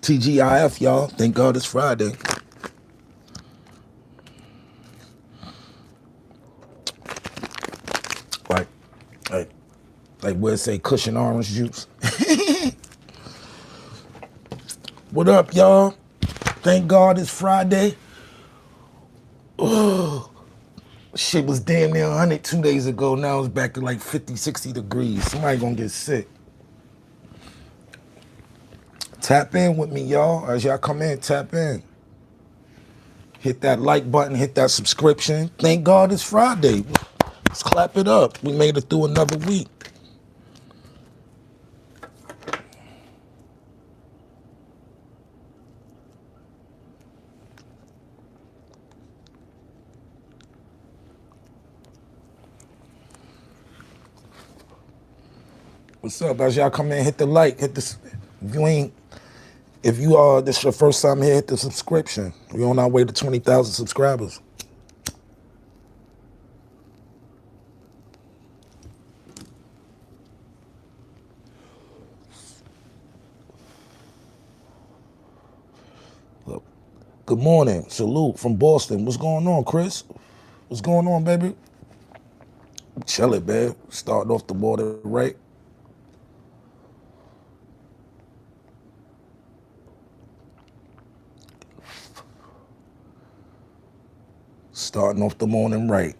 TGIF, y'all. Thank God it's Friday. Like, like, like where it say cushion orange juice. What up, y'all? Thank God it's Friday. Oh, shit was damn near 100 2 days ago. Now it's back to like 50, 60 degrees. Somebody gonna get sick. Tap in with me, y'all. As y'all come in, tap in. Hit that like button, hit that subscription. Thank God it's Friday. Let's clap it up. We made it through another week. What's up? As y'all come in, hit the like, hit this. If you are this your first time here, hit the subscription. We're on our way to 20,000 subscribers. Look, good morning. Salute from Boston. What's going on, Chris? What's going on, baby? Chill it, babe. Starting off the water right. Starting off the morning right.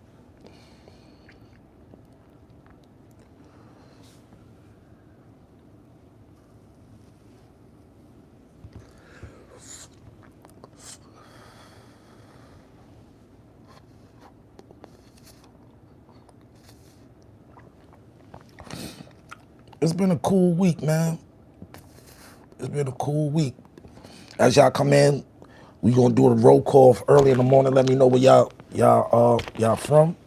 It's been a cool week, man. It's been a cool week. As y'all come in, we gonna do a roll call early in the morning. Let me know where y'all from.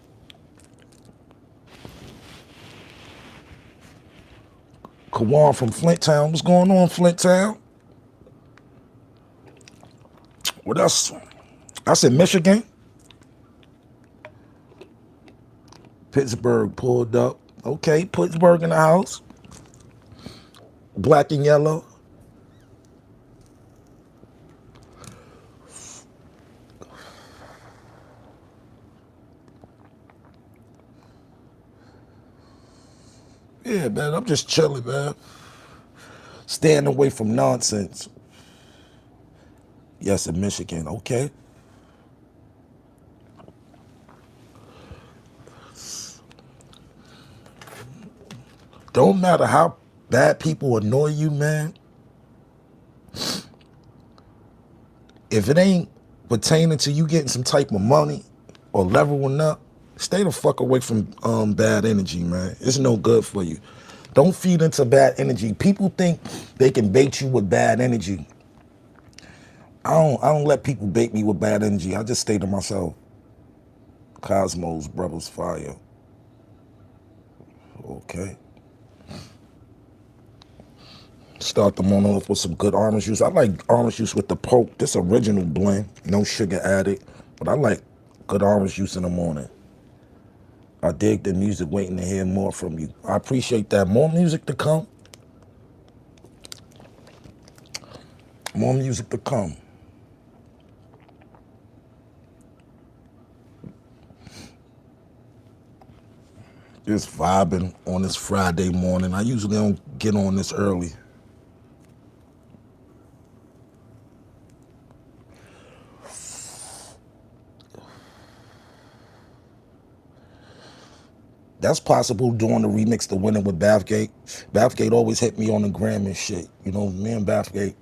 Kawan from Flint Town. What's going on, Flint Town? What else? That's in Michigan. Pittsburgh pulled up. Okay, Pittsburgh in the house. Black and yellow. Yeah, man, I'm just chilling, man. Staying away from nonsense. Yes, in Michigan. Okay. Don't matter how bad people annoy you, man. If it ain't pertaining to you getting some type of money or leveling up, stay the fuck away from bad energy, man. It's no good for you. Don't feed into bad energy. People think they can bait you with bad energy. I don't let people bait me with bad energy. I just stay to myself. Cosmos, brothers, fire. Okay. Start the morning off with some good orange juice. I like orange juice with the Poke. This original blend, no sugar added. But I like good orange juice in the morning. I dig the music, waiting to hear more from you. I appreciate that. More music to come. More music to come. Just vibing on this Friday morning. I usually don't get on this early. That's possible doing the remix to Winning with Bathgate. Bathgate always hit me on the gram and shit. You know, me and Bathgate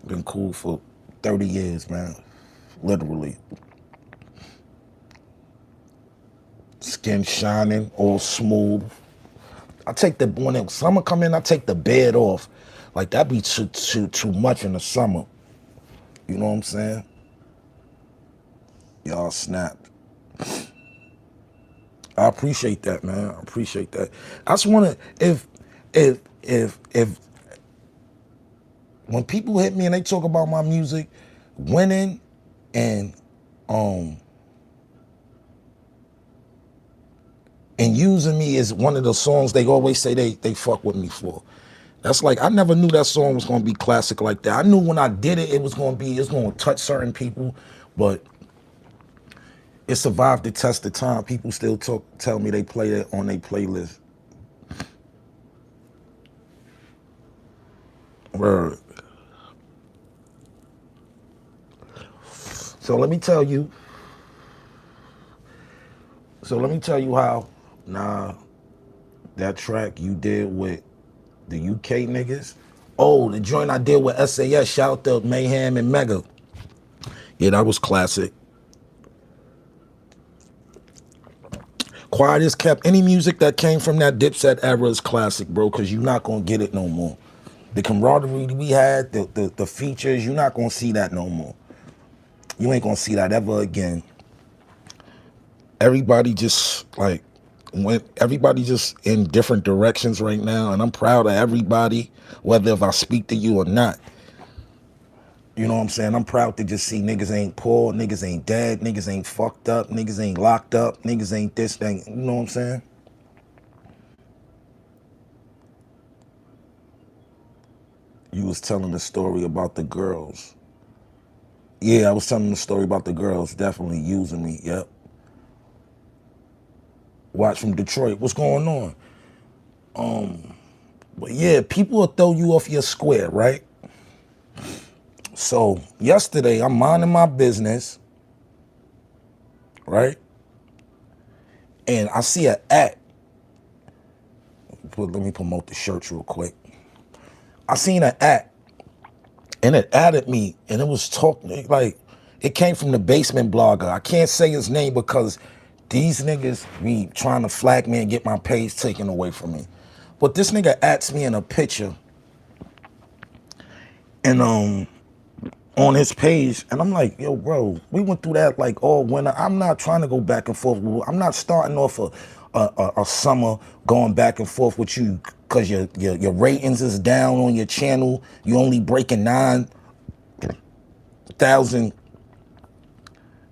been cool for 30 years, man. Literally. Skin shining, all smooth. I take the, when the summer come in, I take the bed off. Like that be too much in the summer. You know what I'm saying? Y'all snapped. I appreciate that, man. I appreciate that. I just wanna, if when people hit me and they talk about my music, winning and and using me is one of the songs they always say they fuck with me for. That's like, I never knew that song was gonna be classic like that. I knew when I did it, it was gonna be, it's gonna touch certain people, but it survived the test of time. People still tell me they play it on their playlist. Word. So let me tell you. So let me tell you how. Nah, that track you did with the UK niggas. Oh, the joint I did with SAS. Shout out to Mayhem and Mega. Yeah, that was classic. Quiet as kept. Any music that came from that Dipset era is classic, bro, because you're not going to get it no more. The camaraderie we had, the features, you're not going to see that no more. You ain't going to see that ever again. Everybody just, like, everybody just in different directions right now, and I'm proud of everybody, whether if I speak to you or not. You know what I'm saying? I'm proud to just see niggas ain't poor, niggas ain't dead, niggas ain't fucked up, niggas ain't locked up, niggas ain't this thing. You know what I'm saying? You was telling the story about the girls. Yeah, I was telling the story about the girls definitely using me. Yep. Watch from Detroit. What's going on? But yeah, people will throw you off your square, right? So yesterday, I'm minding my business, right? And I see an ad. Let me promote the shirts real quick. I seen an ad, and it added me, and it was talking like it came from the basement blogger. I can't say his name because these niggas be trying to flag me and get my page taken away from me. But this nigga adds me in a picture, and on his page, and I'm like, yo, bro, we went through that like all winter. I'm not trying to go back and forth. I'm not starting off a summer going back and forth with you because your ratings is down on your channel. You only breaking 9,000,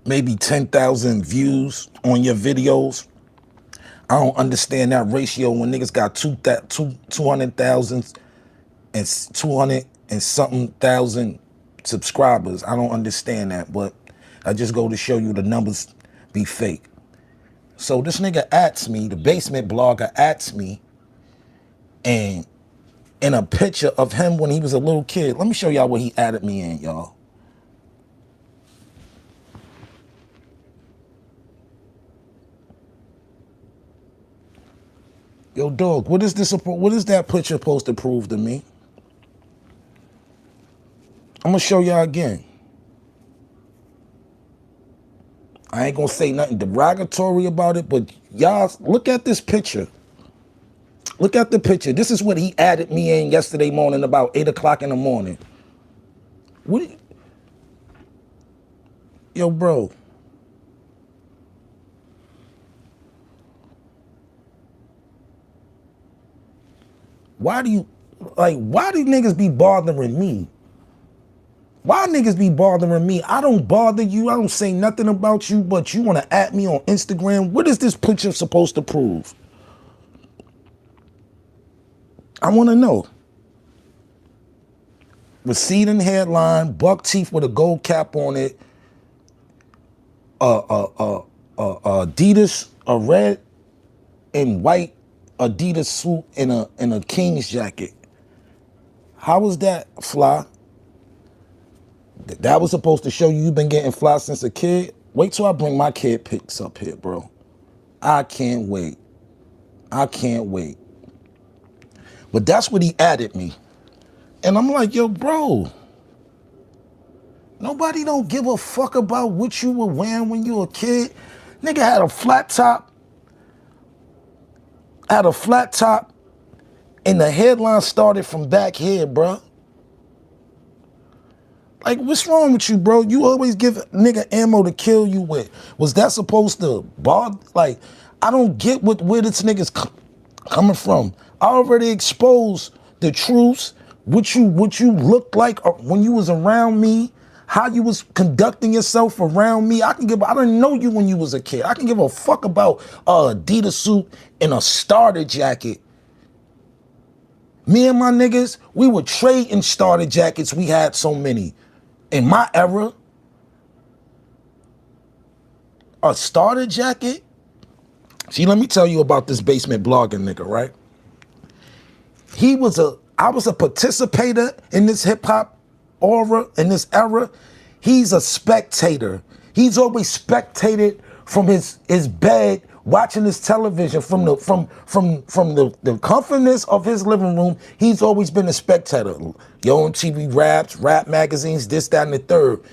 maybe 10,000 views on your videos. I don't understand that ratio when niggas got 200,000 and 200 and something thousand subscribers. I don't understand that, but I just go to show you the numbers be fake. So this nigga adds me, the basement blogger adds me, and in a picture of him when he was a little kid. Let me show y'all what he added me in, y'all. Yo, dog, what is this? What is that picture supposed to prove to me? I'm gonna show y'all again. I ain't gonna say nothing derogatory about it, but y'all look at this picture. Look at the picture. This is what he added me in yesterday morning about 8 o'clock in the morning. What? Yo, bro. Why do niggas be bothering me? Why niggas be bothering me? I don't bother you. I don't say nothing about you, but you want to at me on Instagram. What is this picture supposed to prove? I want to know. Receding headline, buck teeth with a gold cap on it, Adidas, a red and white Adidas suit in a King's jacket. How was that fly? That was supposed to show you've been getting fly since a kid. Wait till I bring my kid pics up here, bro. I can't wait. I can't wait. But that's what he added me. And I'm like, yo, bro, nobody don't give a fuck about what you were wearing when you were a kid. Nigga had a flat top, and the headline started from back here, bro. Like, what's wrong with you, bro? You always give nigga ammo to kill you with. Was that supposed to bother? Like, I don't get where this nigga's coming from. I already exposed the truths, what you looked like when you was around me, how you was conducting yourself around me. I didn't know you when you was a kid. I can give a fuck about a Adidas suit and a starter jacket. Me and my niggas, we would trade in starter jackets. We had so many. In my era, a starter jacket. See, let me tell you about this basement blogging nigga, right? I was a participator in this hip hop aura, in this era. He's a spectator. He's always spectated from his bed, watching his television from the comfortness of his living room. He's always been a spectator. Yo, on TV raps, rap magazines, this, that, and the third.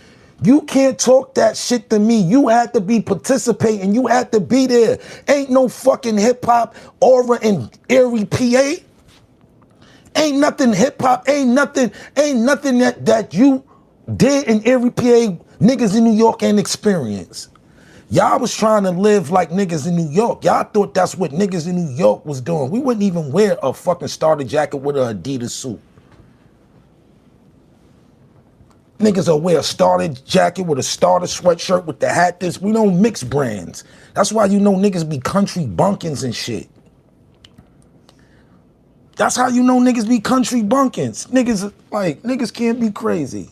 You can't talk that shit to me. You had to be participating. You had to be there. Ain't no fucking hip hop aura in Erie, PA. Ain't nothing hip hop. Ain't nothing that you did in Erie, PA. Niggas in New York ain't experience. Y'all was trying to live like niggas in New York. Y'all thought that's what niggas in New York was doing. We wouldn't even wear a fucking starter jacket with an Adidas suit. Niggas will wear a starter jacket with a starter sweatshirt with the hat. We don't mix brands. That's why you know niggas be country bunkins and shit. That's how you know niggas be country bunkins. Niggas can't be crazy.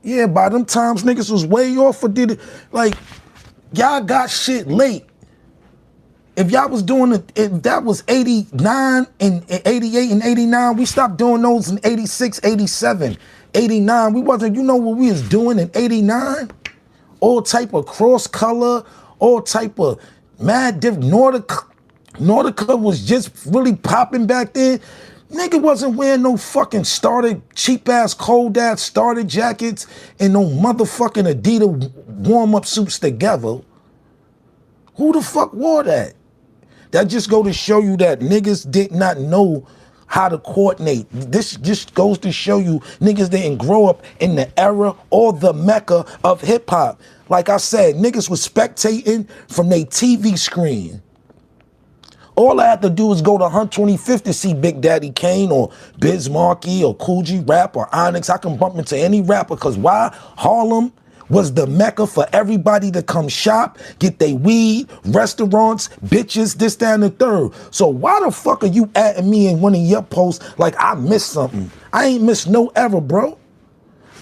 Yeah, by them times niggas was way off for did it. Like, y'all got shit late. If y'all was doing it, if that was 89 and 88 and 89, we stopped doing those in 86, 87, 89. We wasn't, you know what we was doing in 89? All type of cross color, all type of mad different. Nordica was just really popping back then. Nigga wasn't wearing no fucking cheap ass, cold ass starter jackets and no motherfucking Adidas warm-up suits together. Who the fuck wore that? That just go to show you that niggas did not know how to coordinate. This just goes to show you niggas didn't grow up in the era or the mecca of hip hop. Like I said, niggas was spectating from their TV screen. All I had to do was go to Hunt 25th to see Big Daddy Kane or Biz Markie or Cool G Rap or Onyx. I can bump into any rapper, because why? Harlem was the mecca for everybody to come shop, get they weed, restaurants, bitches, this, that, and the third. So why the fuck are you atting me in one of your posts like I missed something? I ain't missed no ever, bro.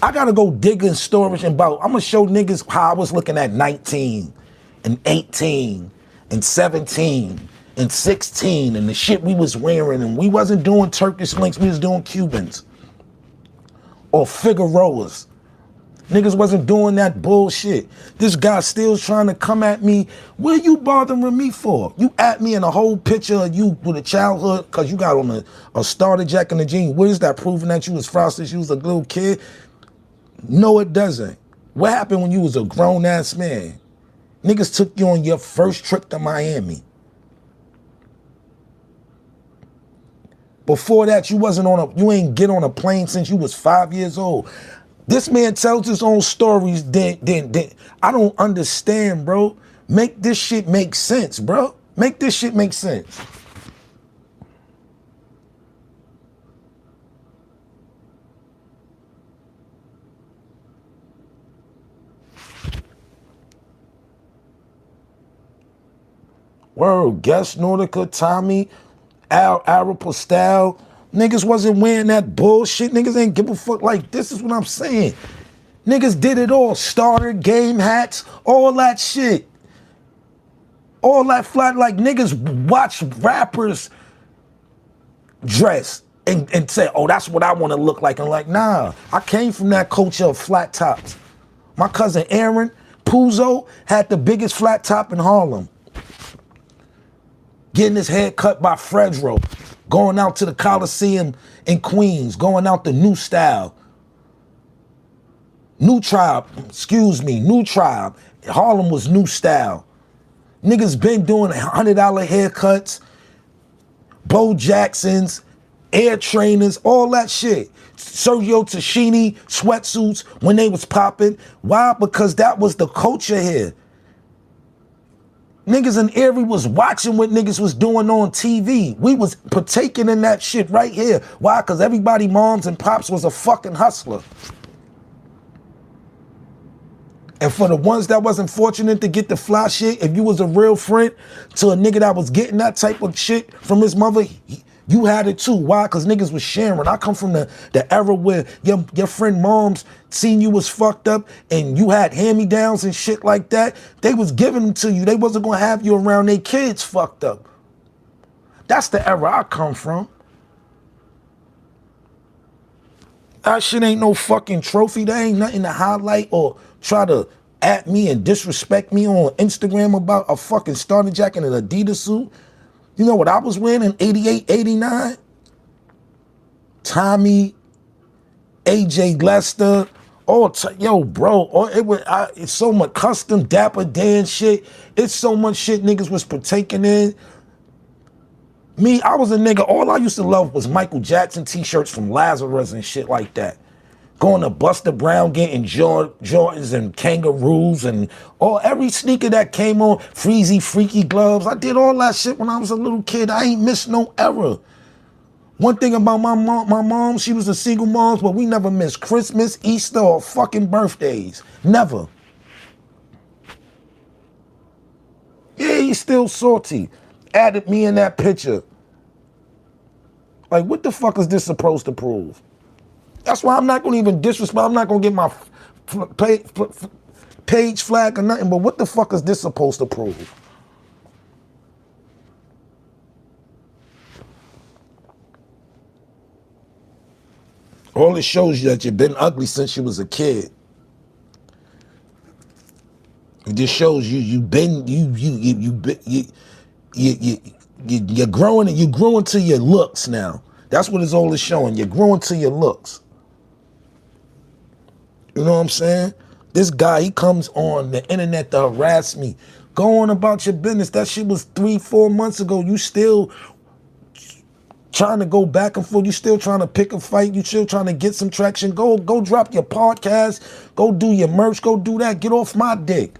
I gotta go dig in storage and I'm gonna show niggas how I was looking at 19 and 18 and 17 and 16 and the shit we was wearing, and we wasn't doing Turkish links, we was doing Cubans or Figueroas. Niggas wasn't doing that bullshit. This guy still trying to come at me. What are you bothering me for? You at me in a whole picture of you with a childhood because you got on a starter jacket and a jean. What is that proving that you was frosted, you was a little kid? No, it doesn't. What happened when you was a grown ass man? Niggas took you on your first trip to Miami. Before that, you ain't get on a plane since you was 5 years old. This man tells his own stories. I don't understand, bro. Make this shit make sense, bro. Make this shit make sense. Word, Guess, Nordica, Tommy, Aeropostale. Niggas wasn't wearing that bullshit. Niggas ain't give a fuck. Like, this is what I'm saying. Niggas did it all. Starter, game hats, all that shit. All that flat, like niggas watch rappers dress and say, oh, that's what I want to look like. And like, nah, I came from that culture of flat tops. My cousin Aaron Puzo had the biggest flat top in Harlem. Getting his head cut by Fredro, going out to the Coliseum in Queens, going out to New Style. New Tribe. Harlem was New Style. Niggas been doing $100 haircuts, Bo Jacksons, Air Trainers, all that shit. Sergio Tashini sweatsuits when they was popping. Why? Because that was the culture here. Niggas in Erie was watching what niggas was doing on TV. We was partaking in that shit right here. Why? Because everybody moms and pops was a fucking hustler. And for the ones that wasn't fortunate to get the fly shit, if you was a real friend to a nigga that was getting that type of shit from his mother, you had it too. Why? Because niggas was sharing. I come from the era where your friend moms seen you was fucked up and you had hand-me-downs and shit like that. They was giving them to you. They wasn't going to have you around their kids fucked up. That's the era I come from. That shit ain't no fucking trophy. There ain't nothing to highlight or try to at me and disrespect me on Instagram about a fucking starter jacket and an Adidas suit. You know what I was wearing in 88, 89? Tommy, AJ Lester, yo, bro, it's so much custom Dapper Dan shit. It's so much shit niggas was partaking in. Me, I was a nigga, all I used to love was Michael Jackson t-shirts from Lazarus and shit like that. Going to Buster Brown, getting Jordans and kangaroos and every sneaker that came on, Freezy Freaky gloves. I did all that shit when I was a little kid. I ain't missed no era. One thing about my mom, she was a single mom, but we never missed Christmas, Easter, or fucking birthdays. Never. Yeah, he's still salty. Added me in that picture. Like, what the fuck is this supposed to prove? That's why I'm not going to even disrespect. I'm not going to get my page flag or nothing, but what the fuck is this supposed to prove? All it shows you that you've been ugly since you was a kid. It just shows you're growing and you grew into your looks now. That's what it's all is showing. You're growing to your looks. You know what I'm saying? This guy, he comes on the internet to harass me. Go on about your business. That shit was 3-4 months ago. You still trying to go back and forth. You still trying to pick a fight. You still trying to get some traction. Go drop your podcast. Go do your merch. Go do that. Get off my dick.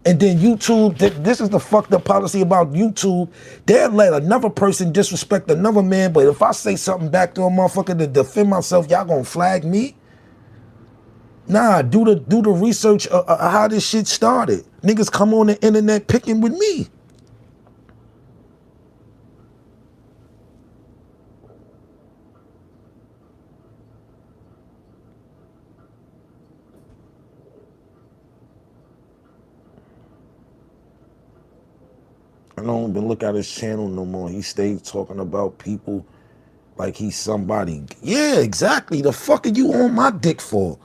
And then YouTube, this is the fucked up policy about YouTube. They'll let another person disrespect another man, but if I say something back to a motherfucker to defend myself, y'all gonna flag me? Nah, do the research of how this shit started. Niggas come on the internet picking with me. I don't even look at his channel no more. He stays talking about people like he's somebody. Yeah, exactly. The fuck are you on my dick for?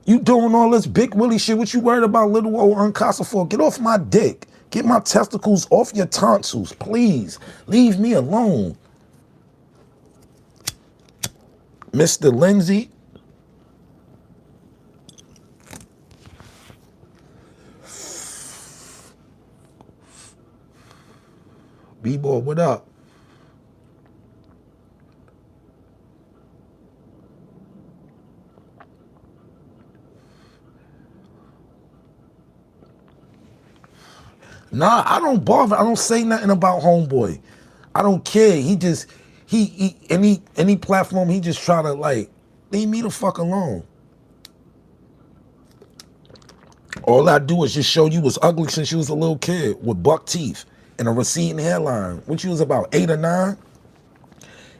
You doing all this big willy shit. What you worried about little old Uncasa for? Get off my dick. Get my testicles off your tonsils, please. Leave me alone. Mr. Lindsay. B-boy, what up? Nah, I don't bother. I don't say nothing about homeboy. I don't care. He just, any platform, he just try to like, leave me the fuck alone. All I do is just show you was ugly since you was a little kid with buck teeth and a receding hairline. When you was about 8 or 9,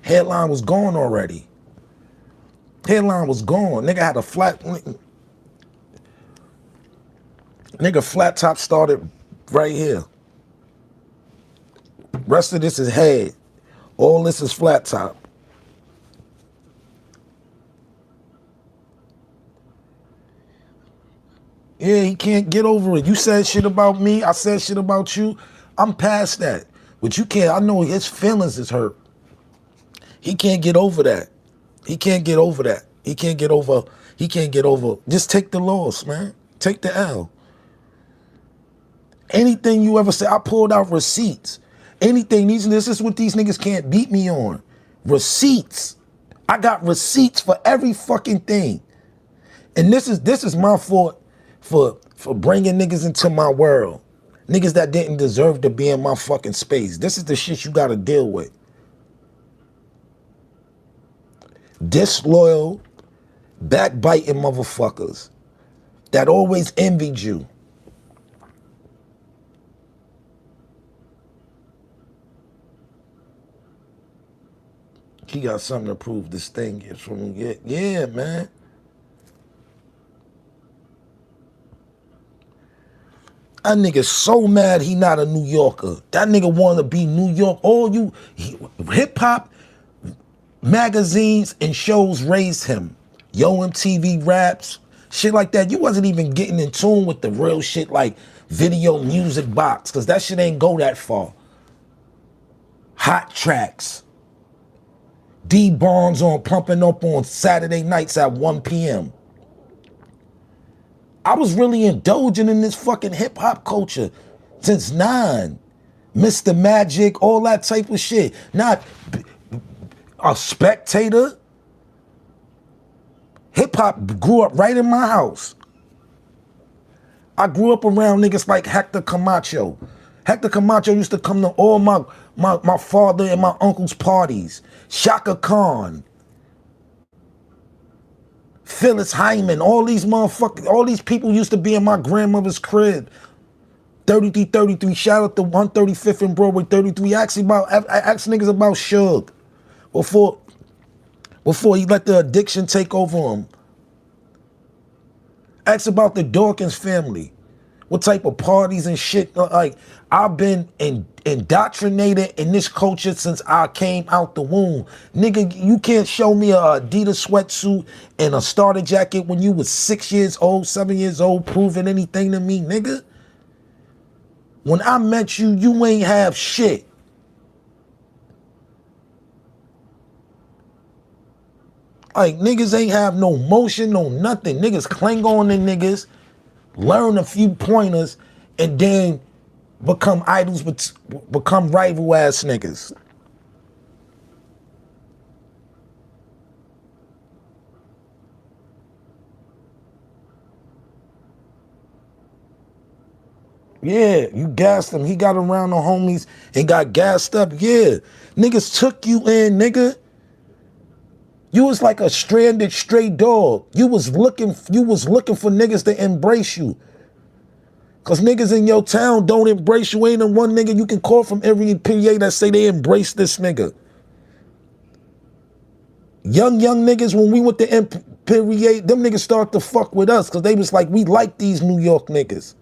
hairline was gone already. Hairline was gone. Nigga had a flat, nigga flat top started right here. Rest of this is head. All this is flat top. Yeah, he can't get over it. You said shit about me. I said shit about you. I'm past that. But you can't. I know his feelings is hurt. He can't get over that. He can't get over that. He can't get over. He can't get over. Just take the loss, man. Take the L. Anything you ever say, I pulled out receipts. Anything, this is what these niggas can't beat me on. Receipts. I got receipts for every fucking thing. And this is my fault for for bringing niggas into my world. Niggas that didn't deserve to be in my fucking space. This is the shit you gotta deal with. Disloyal, backbiting motherfuckers that always envied you. He got something to prove. This thing is from yeah, man. That nigga so mad he not a New Yorker. That nigga want to be New York. All you hip hop magazines and shows raised him. Yo MTV Raps, shit like that. You wasn't even getting in tune with the real shit like Video Music Box, because that shit ain't go that far. Hot Tracks. D Barnes on pumping up on Saturday nights at 1 p.m. I was really indulging in this fucking hip hop culture since 9. Mr. Magic, all that type of shit. Not a spectator. Hip hop grew up right in my house. I grew up around niggas like Hector Camacho. Hector Camacho used to come to all my father and my uncle's parties. Shaka Khan. Phyllis Hyman, all these motherfuckers, all these people used to be in my grandmother's crib. 3333, shout out to 135th and Broadway, 33. Ask niggas about Suge before he let the addiction take over him. Ask about the Dawkins family. What type of parties and shit. Like, I've been indoctrinated in this culture since I came out the womb. Nigga, you can't show me a Adidas sweatsuit and a starter jacket when you was 6 years old, 7 years old, proving anything to me, nigga. When I met you, you ain't have shit. Like, niggas ain't have no motion, no nothing. Niggas cling on to niggas, learn a few pointers, and then become idols, become rival ass niggas. Yeah, you gassed him. He got around the homies and got gassed up. Yeah, niggas took you in, nigga. You was like a stranded stray dog. You was looking for niggas to embrace you. Cause niggas in your town don't embrace you. Ain't a one nigga you can call from every PA that say they embrace this nigga. Young niggas, when we went to MPA, them niggas start to fuck with us because they was like, we like these New York niggas.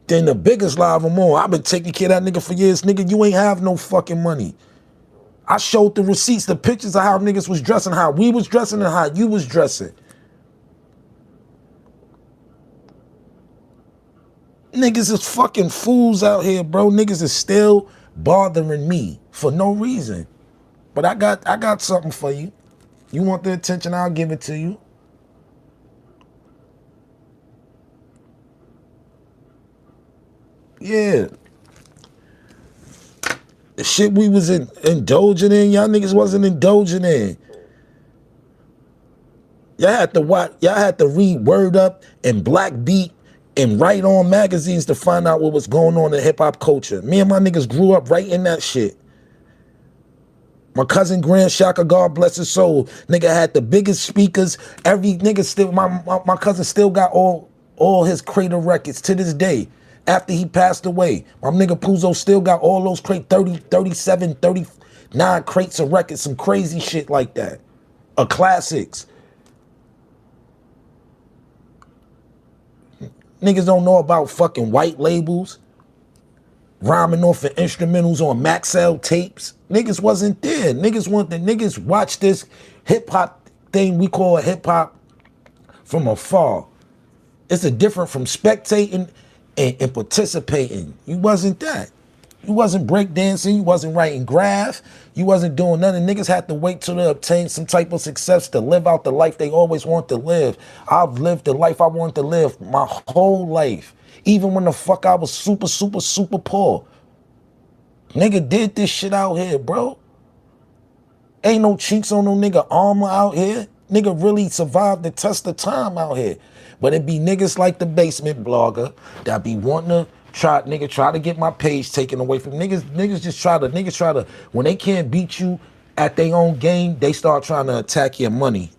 Then the biggest lie of them all, I've been taking care of that nigga for years. Nigga, you ain't have no fucking money. I showed the receipts, the pictures of how niggas was dressing, how we was dressing, and how you was dressing. Niggas is fucking fools out here, bro. Niggas is still bothering me for no reason. But I got something for you. You want the attention, I'll give it to you. Yeah. The shit we was indulging in, y'all niggas wasn't indulging in. Y'all had to read Word Up and Black Beat and write on magazines to find out what was going on in hip hop culture. Me and my niggas grew up right in that shit. My cousin Grand Shaka, God bless his soul, nigga had the biggest speakers. Every nigga still, my cousin still got all his Crater records to this day. After he passed away, my nigga Puzo still got all those 30, 37, 39 crates of records, some crazy shit like that. Classics. Niggas don't know about fucking white labels, rhyming off of instrumentals on Maxell tapes. Niggas wasn't there. Niggas watch this hip hop thing we call hip hop from afar. It's a different from spectating and participating. You wasn't that. You wasn't breakdancing. You wasn't writing graph. You wasn't doing nothing. Niggas had to wait till they obtain some type of success to live out the life they always want to live. I've lived the life I wanted to live my whole life. Even when the fuck I was super, super, super poor. Nigga did this shit out here, bro. Ain't no cheeks on no nigga armor out here. Nigga really survived the test of time out here. But it be niggas like the basement blogger that be wanting to try to get my page taken away from niggas. Niggas try to, when they can't beat you at their own game, they start trying to attack your money.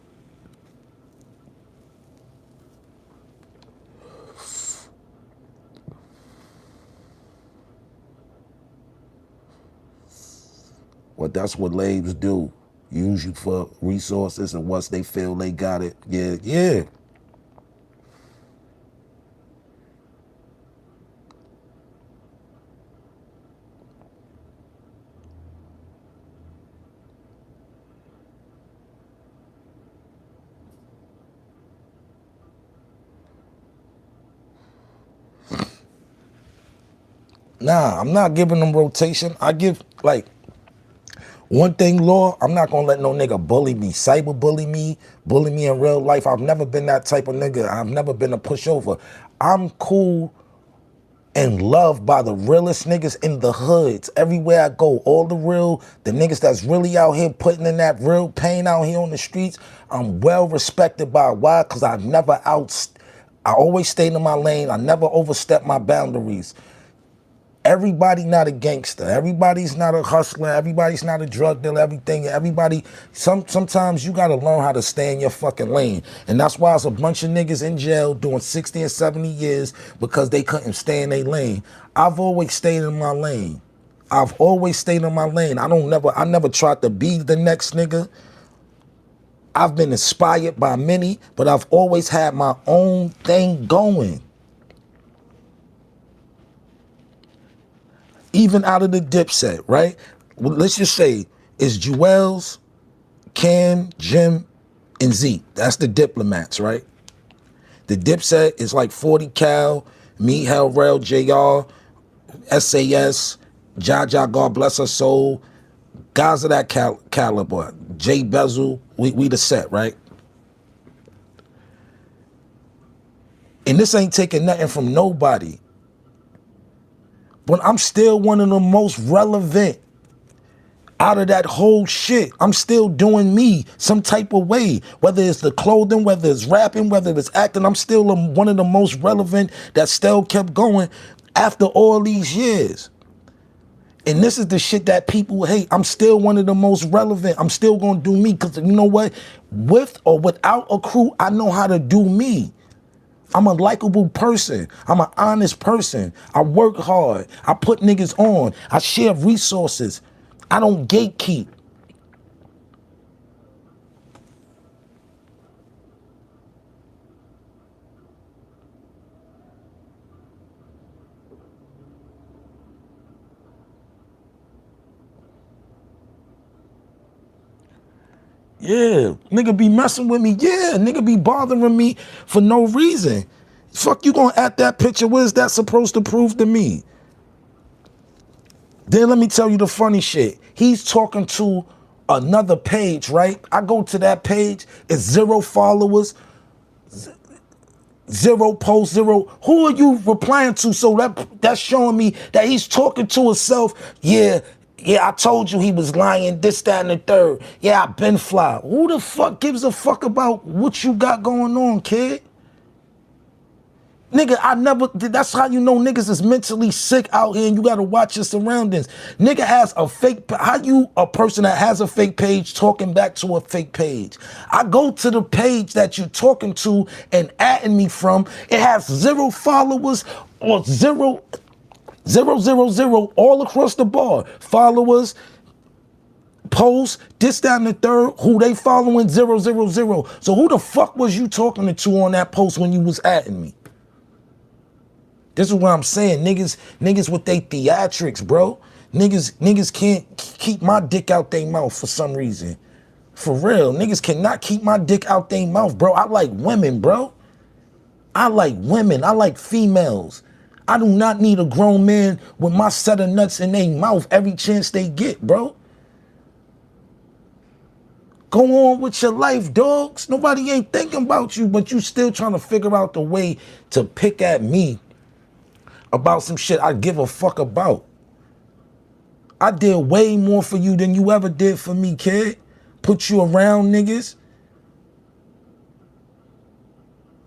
Well, that's what labels do. Use you for resources, and once they feel they got it, yeah. Nah, I'm not giving them rotation. I give, like, one thing, Law, I'm not gonna let no nigga bully me, cyber bully me in real life. I've never been that type of nigga. I've never been a pushover. I'm cool and loved by the realest niggas in the hoods. Everywhere I go, the niggas that's really out here putting in that real pain out here on the streets, I'm well respected by. Why? Because I always stayed in my lane. I never overstepped my boundaries. Everybody not a gangster. Everybody's not a hustler. Everybody's not a drug dealer. Sometimes you gotta learn how to stay in your fucking lane. And that's why it's a bunch of niggas in jail doing 60 and 70 years because they couldn't stay in their lane. I've always stayed in my lane. I never tried to be the next nigga. I've been inspired by many, but I've always had my own thing going. Even out of the Dipset, right? Well, let's just say it's Jewels, Cam, Jim, and Zeke. That's the diplomats, right? The Dipset is like 40 Cal, me, Hell Rel, JR, SAS, Jaja, God bless her soul, guys of that caliber. Jay Bezel, we the set, right? And this ain't taking nothing from nobody. But I'm still one of the most relevant out of that whole shit. I'm still doing me some type of way. Whether it's the clothing, whether it's rapping, whether it's acting, I'm still one of the most relevant that still kept going after all these years. And this is the shit that people hate. I'm still one of the most relevant. I'm still gonna do me because you know what? With or without a crew, I know how to do me. I'm a likable person. I'm an honest person. I work hard. I put niggas on. I share resources. I don't gatekeep. Yeah, nigga be messing with me. Yeah, nigga be bothering me for no reason. Fuck you gonna add that picture? What is that supposed to prove to me? Then let me tell you the funny shit. He's talking to another page, right? I go to that page, it's 0 followers, 0 posts, 0. Who are you replying to? So that's showing me that he's talking to himself. Yeah, I told you he was lying, this, that, and the third. Yeah, I been fly. Who the fuck gives a fuck about what you got going on, kid? Nigga, that's how you know niggas is mentally sick out here and you gotta watch your surroundings. Nigga has a fake, how you a person that has a fake page talking back to a fake page? I go to the page that you're talking to and adding me from, it has 0 followers or 0 all across the board. Followers, posts, this, that, and the third, who they following, 0. So who the fuck was you talking to on that post when you was adding me? This is what I'm saying. Niggas with they theatrics, bro. Niggas can't keep my dick out their mouth for some reason. For real, niggas cannot keep my dick out their mouth, bro. I like women, bro. I like women. I like females. I do not need a grown man with my set of nuts in their mouth every chance they get, bro. Go on with your life, dogs. Nobody ain't thinking about you, but you still trying to figure out the way to pick at me about some shit I give a fuck about. I did way more for you than you ever did for me, kid. Put you around niggas.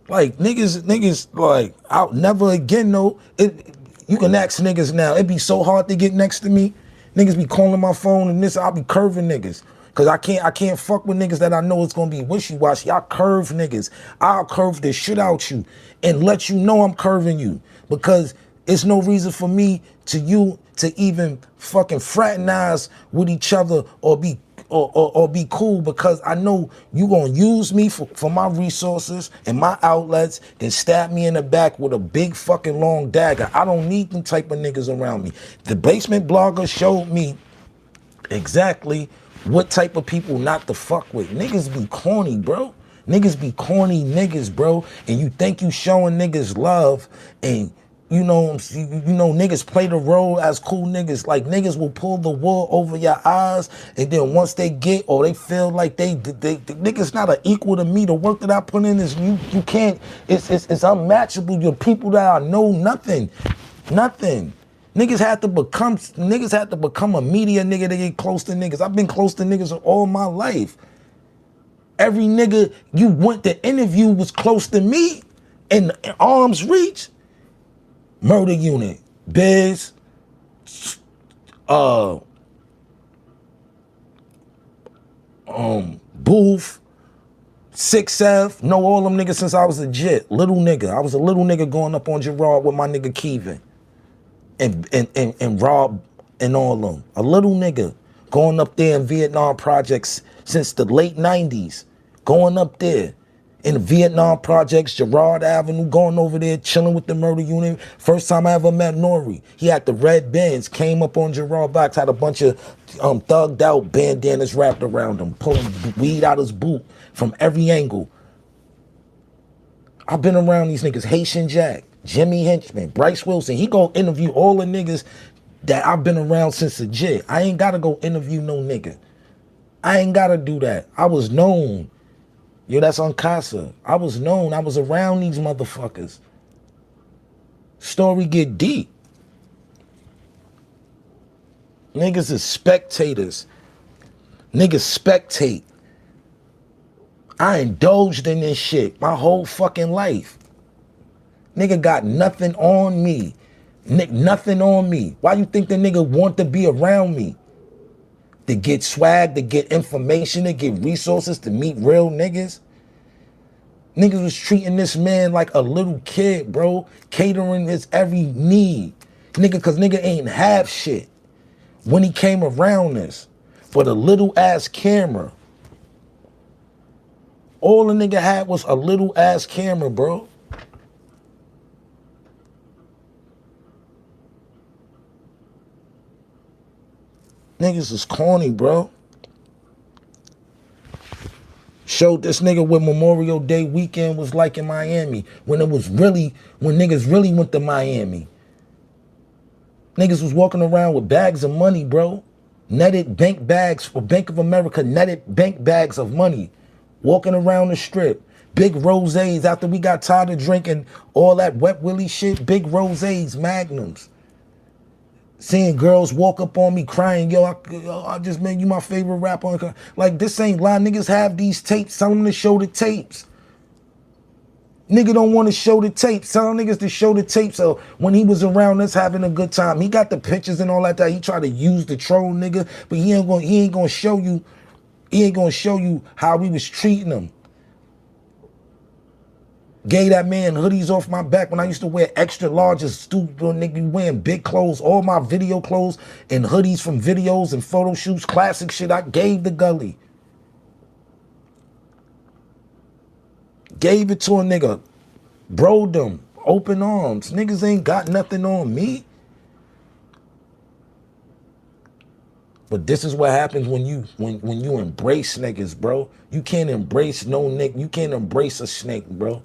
Like niggas like out never again. No, you can ask niggas now. It be so hard to get next to me. Niggas be calling my phone and this. I'll be curving niggas. Cause I can't fuck with niggas that I know it's gonna be wishy-washy. I curve niggas. I'll curve the shit out you and let you know I'm curving you. Because it's no reason for me to even fucking fraternize with each other or be cool, because I know you gonna use me for my resources and my outlets, then stab me in the back with a big fucking long dagger. I don't need them type of niggas around me. The basement blogger showed me exactly what type of people not to fuck with. Niggas be corny, bro. Niggas be corny niggas, bro. And you think you showing niggas love, and niggas play the role as cool niggas. Like niggas will pull the wool over your eyes, and then once they get or they feel like they niggas not an equal to me. The work that I put in is you can't. It's unmatchable. Your people that I know nothing. Niggas had to become a media nigga to get close to niggas. I've been close to niggas all my life. Every nigga you went to interview was close to me in arm's reach. Murder Unit, Biz, Booth, 6F, know all them niggas since I was a jit. Little nigga. I was a little nigga going up on Gerard with my nigga Kevin. And Rob and all of them. A little nigga going up there in Vietnam projects since the late 90s. Going up there in the Vietnam projects, Gerard Avenue, going over there, chilling with the Murder Unit. First time I ever met Nori. He had the red Benz, came up on Gerard box, had a bunch of thugged out bandanas wrapped around him, pulling weed out his boot from every angle. I've been around these niggas, Haitian Jack, Jimmy Henchman, Bryce Wilson. He go interview all the niggas that I've been around since the jit. I ain't gotta go interview no nigga. I ain't gotta do that. I was known. Yo, that's on Casa. I was known. I was around these motherfuckers. Story get deep. Niggas is spectators. Niggas spectate. I indulged in this shit my whole fucking life. Nigga got nothing on me. Nothing on me. Why you think the nigga want to be around me? To get swag, to get information, to get resources, to meet real niggas? Niggas was treating this man like a little kid, bro. Catering his every need. Nigga, cause nigga ain't have shit when he came around this. For the little ass camera. All the nigga had was a little ass camera, bro. Niggas is corny, bro. Showed this nigga what Memorial Day weekend was like in Miami. When niggas really went to Miami. Niggas was walking around with bags of money, bro. Netted bank bags for Bank of America, netted bank bags of money. Walking around the strip. Big rosés after we got tired of drinking all that Wet Willie shit. Big rosés, Magnums. Seeing girls walk up on me crying, yo, I just made you my favorite rapper. Like, this ain't lie. Niggas have these tapes. Tell them to show the tapes. Nigga don't want to show the tapes. Tell niggas to show the tapes. So when he was around us having a good time, he got the pictures and all that. He tried to use the troll nigga, but he ain't gonna show you. He ain't gonna show you how we was treating him. Gave that man hoodies off my back when I used to wear extra large as stupid nigga wearing big clothes, all my video clothes and hoodies from videos and photo shoots, classic shit. I gave the gully. Gave it to a nigga. Broed them. Open arms. Niggas ain't got nothing on me. But this is what happens when you embrace niggas, bro. You can't embrace no nigga. You can't embrace a snake, bro.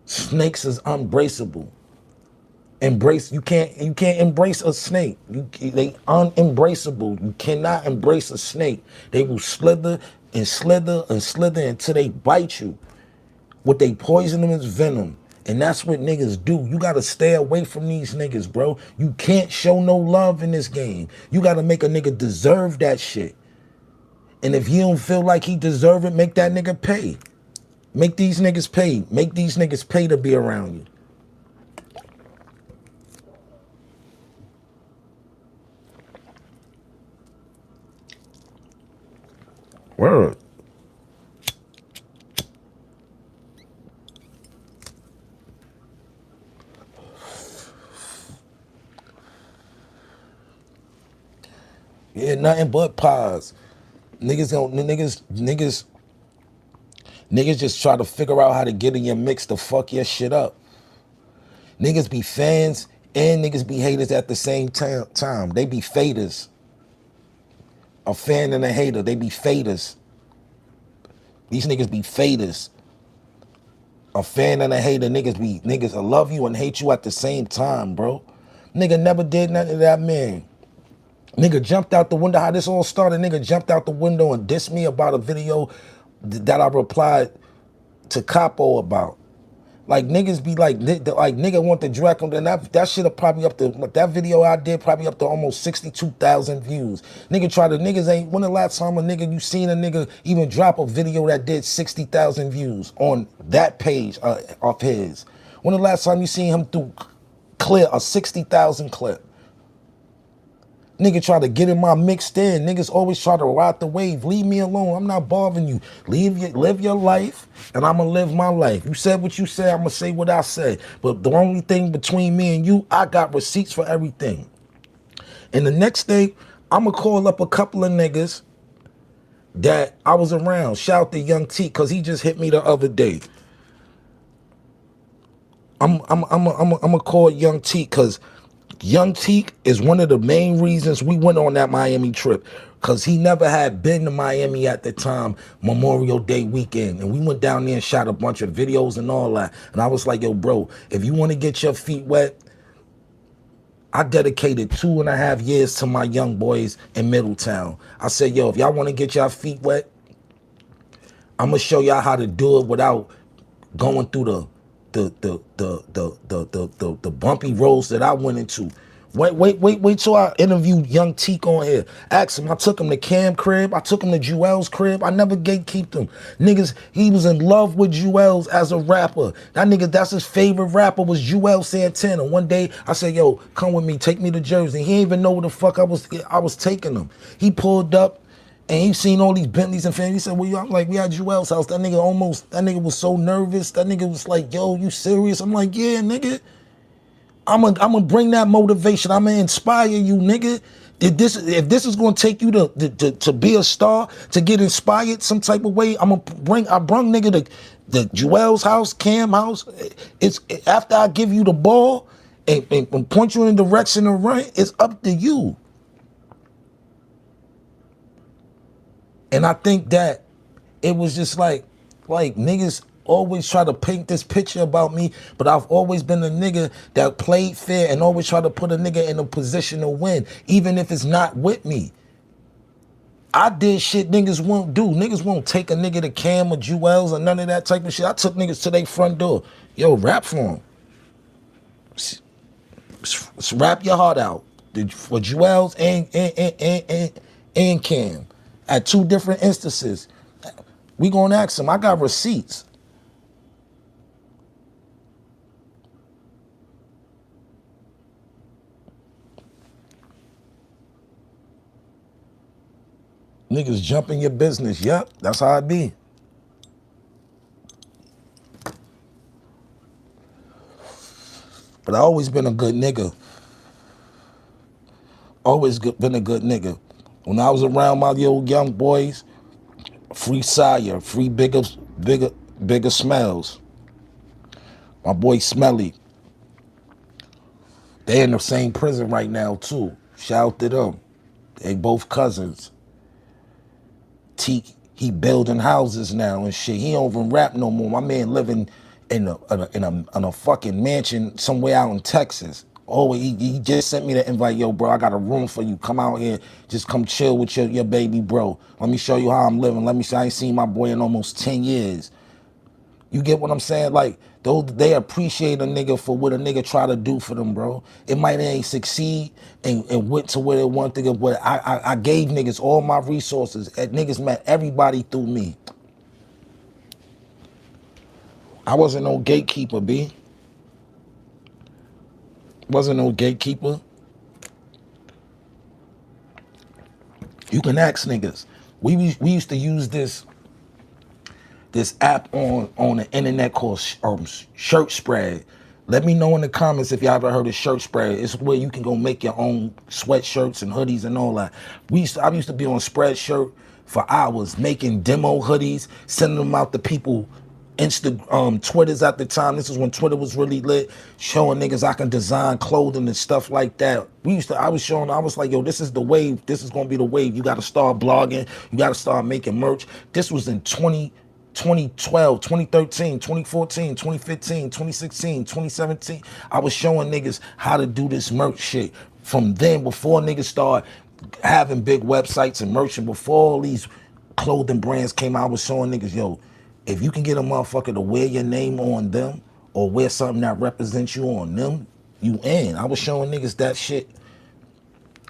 Snakes is unbraceable. You can't embrace a snake. They unembraceable. You cannot embrace a snake. They will slither and slither and slither until they bite you. What they poison them is venom. And that's what niggas do. You gotta stay away from these niggas, bro. You can't show no love in this game. You gotta make a nigga deserve that shit. And if he don't feel like he deserve it, make that nigga pay. Make these niggas pay. Make these niggas pay to be around you. Word. Yeah, nothing but pause. Niggas just try to figure out how to get in your mix to fuck your shit up. Niggas be fans and niggas be haters at the same time. They be faders. A fan and a hater, they be faders. These niggas be faders. A fan and a hater, niggas will love you and hate you at the same time, bro. Nigga never did nothing to that man. Nigga jumped out the window. How this all started, nigga jumped out the window and dissed me about a video that I replied to Capo about. Like niggas be like nigga want to drag him. Then that shit will probably up to, that video I did probably up to almost 62,000 views. Niggas ain't, when the last time a nigga, you seen a nigga even drop a video that did 60,000 views on that page of his? When the last time you seen him clear a 60,000 clip? Nigga try to get in my mixed in. Niggas always try to ride the wave. Leave me alone. I'm not bothering you. Live your life, and I'ma live my life. You said what you said, I'ma say what I said. But the only thing between me and you, I got receipts for everything. And the next day, I'ma call up a couple of niggas that I was around. Shout out to Young T, cause he just hit me the other day. I'm call Young T, cause Young Teak is one of the main reasons we went on that Miami trip, because he never had been to Miami at the time, Memorial Day weekend. And we went down there and shot a bunch of videos and all that. And I was like, yo, bro, if you want to get your feet wet, I dedicated 2.5 years to my young boys in Middletown. I said, yo, if y'all want to get your feet wet, I'm going to show y'all how to do it without going through the bumpy roads that I went into. Wait till I interview Young Teak on here. Ask him. I took him to Cam crib. I took him to Jewel's crib. I never gatekeeped him. Niggas, he was in love with Jewel's as a rapper. That nigga, that's his favorite rapper was Jewel Santana. One day I said, yo, come with me, take me to Jersey. He didn't even know where the fuck I was taking him. He pulled up and he seen all these Bentleys and family. He said, well, I'm like, we at Jewel's house. That nigga was so nervous. That nigga was like, yo, you serious? I'm like, yeah, nigga. I'm gonna bring that motivation. I'm gonna inspire you, nigga. If this is gonna take you to be a star, to get inspired some type of way, I brung nigga to the Jewel's house, Cam house. It's after I give you the ball and point you in the direction to run, it's up to you. And I think that it was just like niggas always try to paint this picture about me, but I've always been a nigga that played fair and always try to put a nigga in a position to win, even if it's not with me. I did shit niggas won't do. Niggas won't take a nigga to Cam or Jewel's or none of that type of shit. I took niggas to their front door. Yo, rap for them. Rap your heart out. For Jewel's and Cam. At 2 different instances. We gonna ask them. I got receipts. Niggas jump in your business. Yep, that's how it be. But I always been a good nigga. Been a good nigga. When I was around my old young boys, free Sire, free bigger smells. My boy Smelly. They in the same prison right now too. Shout out to them. They both cousins. He building houses now and shit. He don't even rap no more. My man living in a fucking mansion somewhere out in Texas. Oh, he just sent me the invite. Yo, bro, I got a room for you. Come out here. Just come chill with your baby bro. Let me show you how I'm living. Let me see. I ain't seen my boy in almost 10 years. You get what I'm saying? Like, they appreciate a nigga for what a nigga try to do for them, bro. It might ain't succeed and went to where they want to go, but I gave niggas all my resources. And niggas met everybody through me. I wasn't no gatekeeper, B. Wasn't no gatekeeper. You can ask niggas. We used to use this app on the internet called Shirt Spread. Let me know in the comments if y'all ever heard of Shirt Spread. It's where you can go make your own sweatshirts and hoodies and all that. I used to be on Spreadshirt for hours making demo hoodies, sending them out to people. Twitters at the time. This is when Twitter was really lit, showing niggas I can design clothing and stuff like that. I was like, yo, this is the wave. This is gonna be the wave. You gotta start blogging. You gotta start making merch. This was in 2012, 2013, 2014, 2015, 2016, 2017. I was showing niggas how to do this merch shit. From then, before niggas start having big websites and merch, and before all these clothing brands came out, I was showing niggas, yo, if you can get a motherfucker to wear your name on them or wear something that represents you on them, you in. I was showing niggas that shit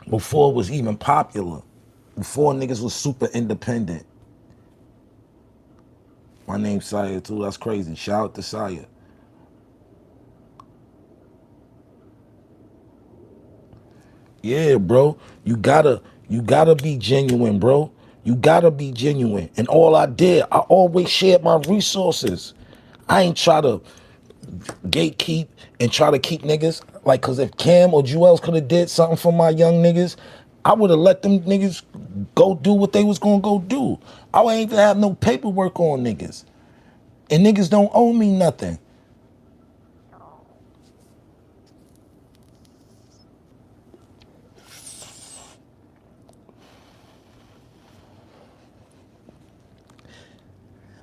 before it was even popular, before niggas was super independent. My name's Saya too. That's crazy. Shout out to Saya. Yeah, bro. You gotta be genuine, bro. You gotta be genuine. And all I always shared my resources. I ain't try to gatekeep and try to keep niggas. Like, cause if Cam or Jewels could have did something for my young niggas, I would have let them niggas go do what they was gonna go do. I ain't even have no paperwork on niggas. And niggas don't owe me nothing.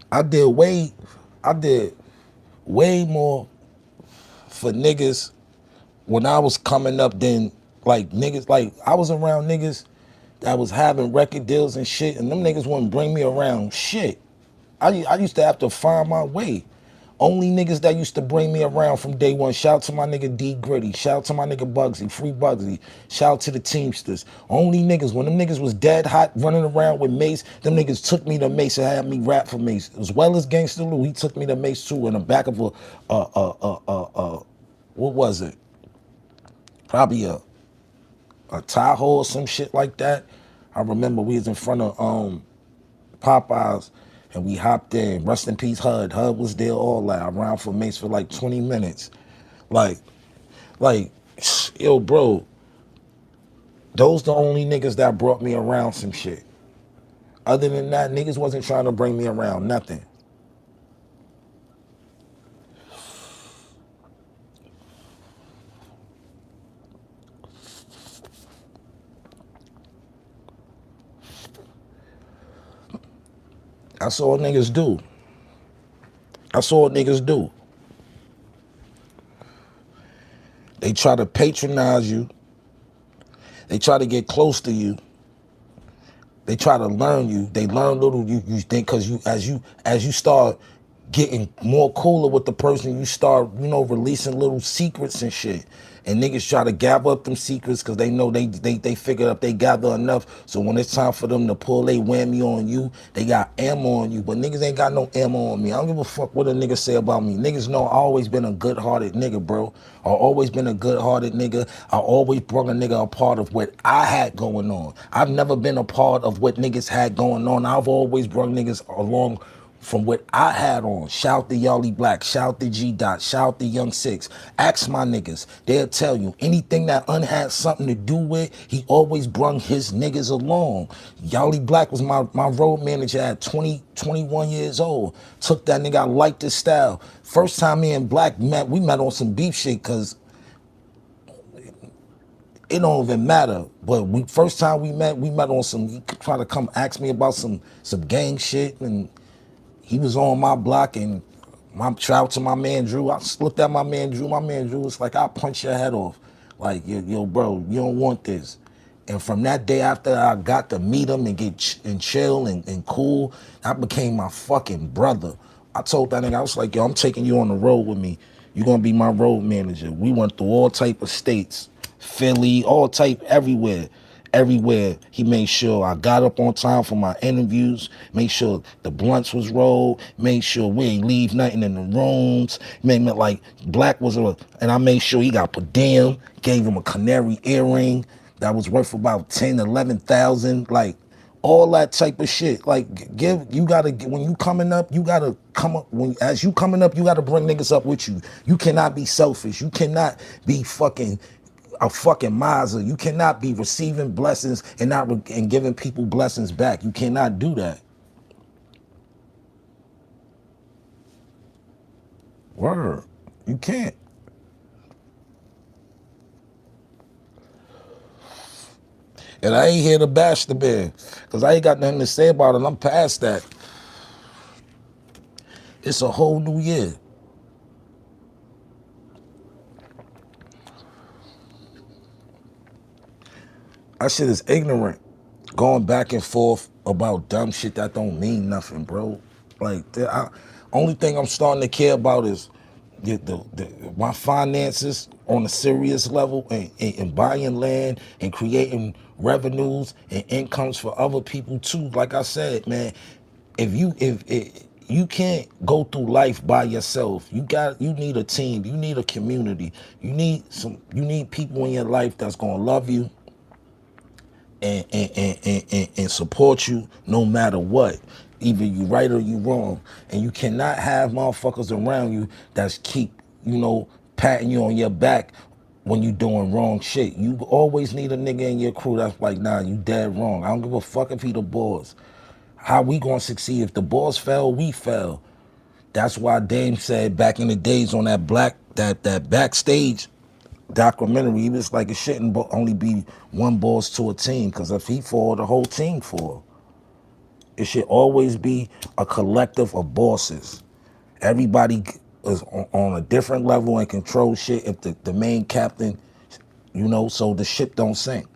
I did way, I did way more for niggas when I was coming up than like niggas. Like, I was around niggas that was having record deals and shit, and them niggas wouldn't bring me around shit. I used to have to find my way. Only niggas that used to bring me around from day one. Shout out to my nigga D Gritty. Shout out to my nigga Bugsy. Free Bugsy. Shout out to the Teamsters. Only niggas, when them niggas was dead hot running around with Mace, them niggas took me to Mace and had me rap for Mace. As well as Gangsta Lou, he took me to Mace too in the back of what was it? Probably a Tahoe or some shit like that. I remember we was in front of Popeyes, and we hopped in. Rest in peace, HUD. HUD was there all that. I ran for Mace for like 20 minutes. Like, like, yo, bro, those the only niggas that brought me around some shit. Other than that, niggas wasn't trying to bring me around nothing. I saw what niggas do. I saw what niggas do. They try to patronize you. They try to get close to you. They try to learn you. They learn little you think, cause as you start getting more cooler with the person, you start, releasing little secrets and shit. And niggas try to gather up them secrets because they know they figured up they gather enough. So when it's time for them to pull they whammy on you, they got ammo on you. But niggas ain't got no ammo on me. I don't give a fuck what a nigga say about me. Niggas know I always been a good-hearted nigga, bro. I always been a good-hearted nigga. I always brought a nigga a part of what I had going on. I've never been a part of what niggas had going on. I've always brought niggas along from what I had on. Shout to Yali Black, shout to G Dot, shout to Young Six. Ask my niggas. They'll tell you anything that Un had something to do with, he always brung his niggas along. Yali Black was my road manager at 21 years old. Took that nigga, I liked his style. First time me and Black met, we met on some beef shit, cause it don't even matter. But first time we met on some, he tried to come ask me about some gang shit, and he was on my block, and shout out to my man Drew. I just looked at my man Drew. My man Drew was like, I'll punch your head off. Like, yo, bro, you don't want this. And from that day after I got to meet him and get and chill and cool, that became my fucking brother. I told that nigga, I was like, yo, I'm taking you on the road with me. You're gonna be my road manager. We went through all type of states, Philly, all type, everywhere. everywhere. He made sure I got up on time for my interviews, made sure the blunts was rolled, made sure we ain't leave nothing in the rooms, made me like Black was and I made sure he got per diem, gave him a canary earring that was worth about 10, 11,000, like all that type of shit. Like you gotta, when you coming up, you gotta come up, as you coming up, you gotta bring niggas up with you. You cannot be selfish. You cannot be fucking a fucking miser. You cannot be receiving blessings and not and giving people blessings back. You cannot do that. Word. You can't. And I ain't here to bash the man, because I ain't got nothing to say about it. I'm past that. It's a whole new year. That shit is ignorant. Going back and forth about dumb shit that don't mean nothing, bro. Like, only thing I'm starting to care about is my finances on a serious level, and buying land and creating revenues and incomes for other people too. Like I said, man, if you can't go through life by yourself. You need a team. You need a community. You need people in your life that's gonna love you and support you no matter what. Either you right or you wrong. And you cannot have motherfuckers around you that's keep, patting you on your back when you doing wrong shit. You always need a nigga in your crew that's like, nah, you dead wrong. I don't give a fuck if he the boss. How we gonna succeed? If the boss fell, we fell. That's why Dame said back in the days on that backstage documentary, he was like, it shouldn't only be one boss to a team, because if he fall, the whole team fall. It should always be a collective of bosses. Everybody is on a different level and control shit. If the main captain, so the ship don't sink.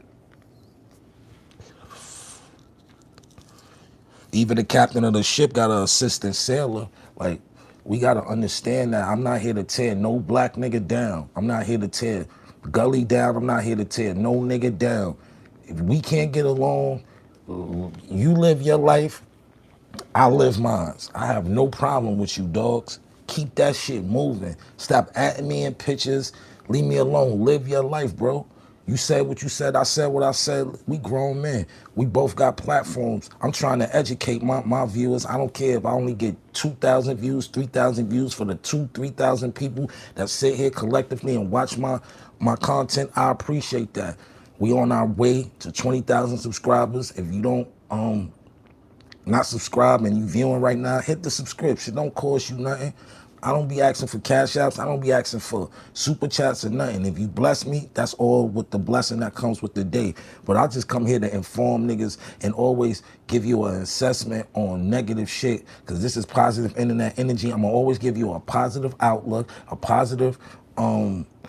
Even the captain of the ship got an assistant sailor. Like, we gotta understand that I'm not here to tear no black nigga down. I'm not here to tear Gully down. I'm not here to tear no nigga down. If we can't get along, you live your life, I live mine. I have no problem with you, dogs. Keep that shit moving. Stop atting me in pictures. Leave me alone. Live your life, bro. You said what you said. I said what I said. We grown men. We both got platforms. I'm trying to educate my viewers. I don't care if I only get 2,000 views, 3,000 views for the 3,000 people that sit here collectively and watch my content. I appreciate that. We on our way to 20,000 subscribers. If you don't not subscribed and you viewing right now, hit the subscription. Don't cost you nothing. I don't be asking for cash apps. I don't be asking for super chats or nothing. If you bless me, that's all with the blessing that comes with the day. But I just come here to inform niggas and always give you an assessment on negative shit, because this is positive internet energy. I'm gonna always give you a positive outlook, a positive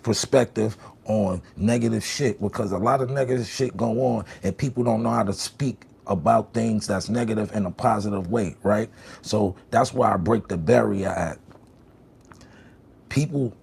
perspective on negative shit, because a lot of negative shit go on and people don't know how to speak about things that's negative in a positive way, right? So that's why I break the barrier at.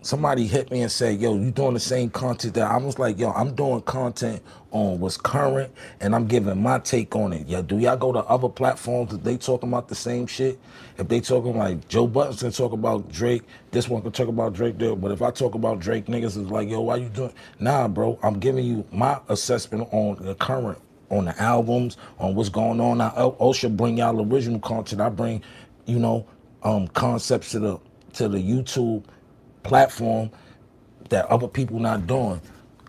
Somebody hit me and said, yo, you doing the same content that I was like, yo, I'm doing content on what's current and I'm giving my take on it. Yeah, do y'all go to other platforms that they talking about the same shit? If they talking like Joe Budden can talk about Drake, this one can talk about Drake there. But if I talk about Drake, niggas is like, yo, why you doing? Nah, bro, I'm giving you my assessment on the current, on the albums, on what's going on. I also bring y'all original content. I bring, concepts to the YouTube platform that other people not doing.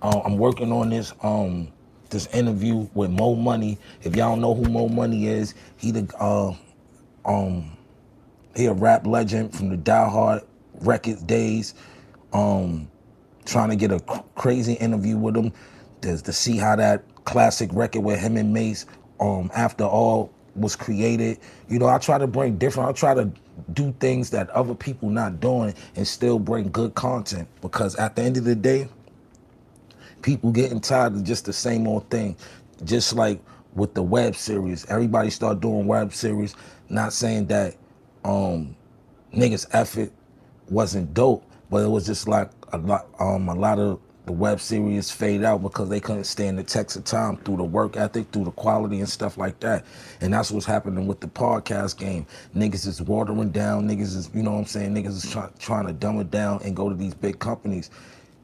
I'm working on this interview with Mo Money. If y'all don't know who Mo Money is, he a rap legend from the Die Hard Records days. Trying to get a crazy interview with him to see how that classic record with him and Mace, After All, was created. I try to bring different, I try to do things that other people not doing and still bring good content, because at the end of the day, people getting tired of just the same old thing. Just like with the web series, everybody start doing web series, not saying that niggas effort wasn't dope, but it was just like a lot of the web series fade out because they couldn't stand the test of time through the work ethic, through the quality and stuff like that. And that's what's happening with the podcast game. Niggas is watering down, niggas is, you know what I'm saying, niggas is trying to dumb it down and go to these big companies.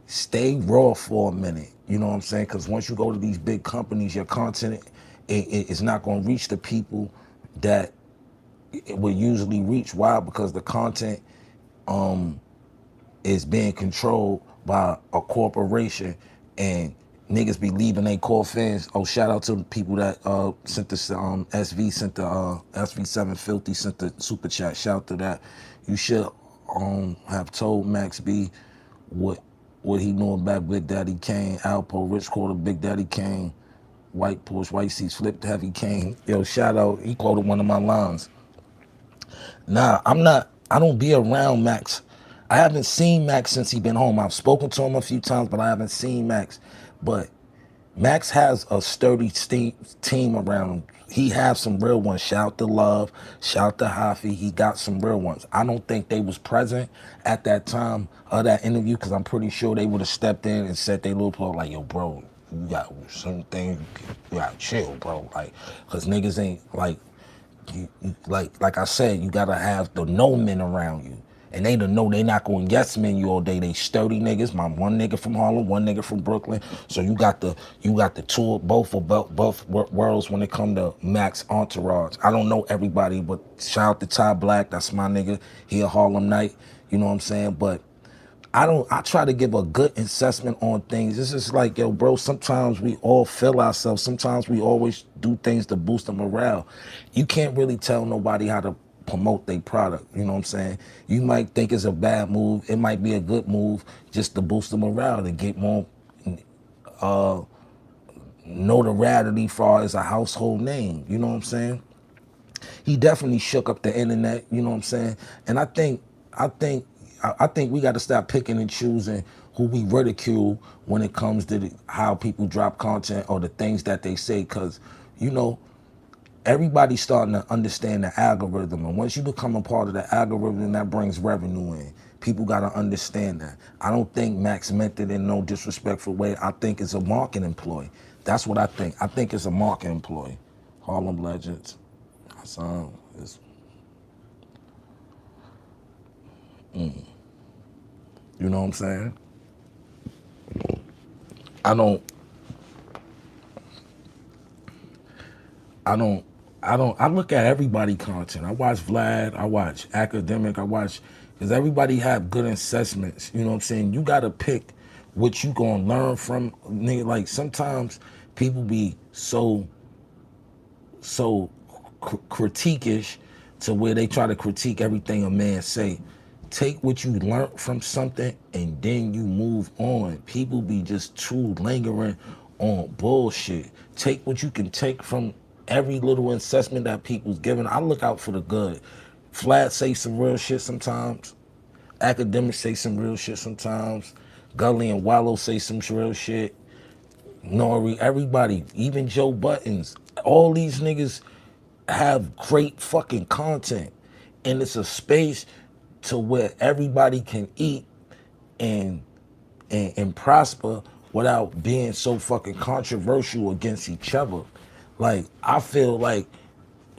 Stay raw for a minute, you know what I'm saying? Because once you go to these big companies, your content is not going to reach the people that it would usually reach. Why? Because the content is being controlled by a corporation, and niggas be leaving they core fans. Oh, shout out to the people that sent this SV sent the SV7 Filthy sent the super chat. Shout out to that. You should have told Max B what he knew about Big Daddy Kane. Alpo, Rich Quarter, Big Daddy Kane, White Porsche, White Seats, Flipped Heavy Kane. Yo, shout out. He quoted one of my lines. Nah, I don't be around Max. I haven't seen Max since he been home. I've spoken to him a few times, but I haven't seen Max. But Max has a sturdy team around him. He has some real ones. Shout to Love, shout to Hafi. He got some real ones. I don't think they was present at that time of that interview, because I'm pretty sure they would have stepped in and said they little part like, yo, bro, you got some things, you got to chill, bro. Like, because niggas ain't like, like I said, you gotta have the no men around you. And they don't know they not going yes men you all day. They sturdy niggas. My one nigga from Harlem, one nigga from Brooklyn. So you got the two both worlds when it come to Max entourage. I don't know everybody, but shout out to Ty Black. That's my nigga. He a Harlem Night. You know what I'm saying? But I try to give a good assessment on things. It's just like, yo, bro, sometimes we all feel ourselves. Sometimes we always do things to boost the morale. You can't really tell nobody how to promote their product. You know what I'm saying? You might think it's a bad move. It might be a good move just to boost the morale, to get more notoriety far as a household name. You know what I'm saying? He definitely shook up the internet, you know what I'm saying? And I think we got to stop picking and choosing who we ridicule when it comes to how people drop content or the things that they say, because, you know, everybody's starting to understand the algorithm. And once you become a part of the algorithm, that brings revenue in. People got to understand that. I don't think Max meant it in no disrespectful way. I think it's a marketing ploy. That's what I think. I think it's a marketing ploy. Harlem Legends. Song is, you know what I'm saying? I don't, I don't, I look at everybody content. I watch Vlad, I watch Academic, I watch, because everybody have good assessments. You know what I'm saying? You got to pick what you gonna learn from, nigga. Like sometimes people be so critique-ish to where they try to critique everything a man say. Take what you learned from something and then you move on. People be just too lingering on bullshit. Take what you can take from every little assessment that people's giving. I look out for the good. Flat say some real shit sometimes. Academics say some real shit sometimes. Gully and Wallow say some real shit. Nori, everybody, even Joe Buttons, all these niggas have great fucking content, and it's a space to where everybody can eat and and prosper without being so fucking controversial against each other. Like I feel like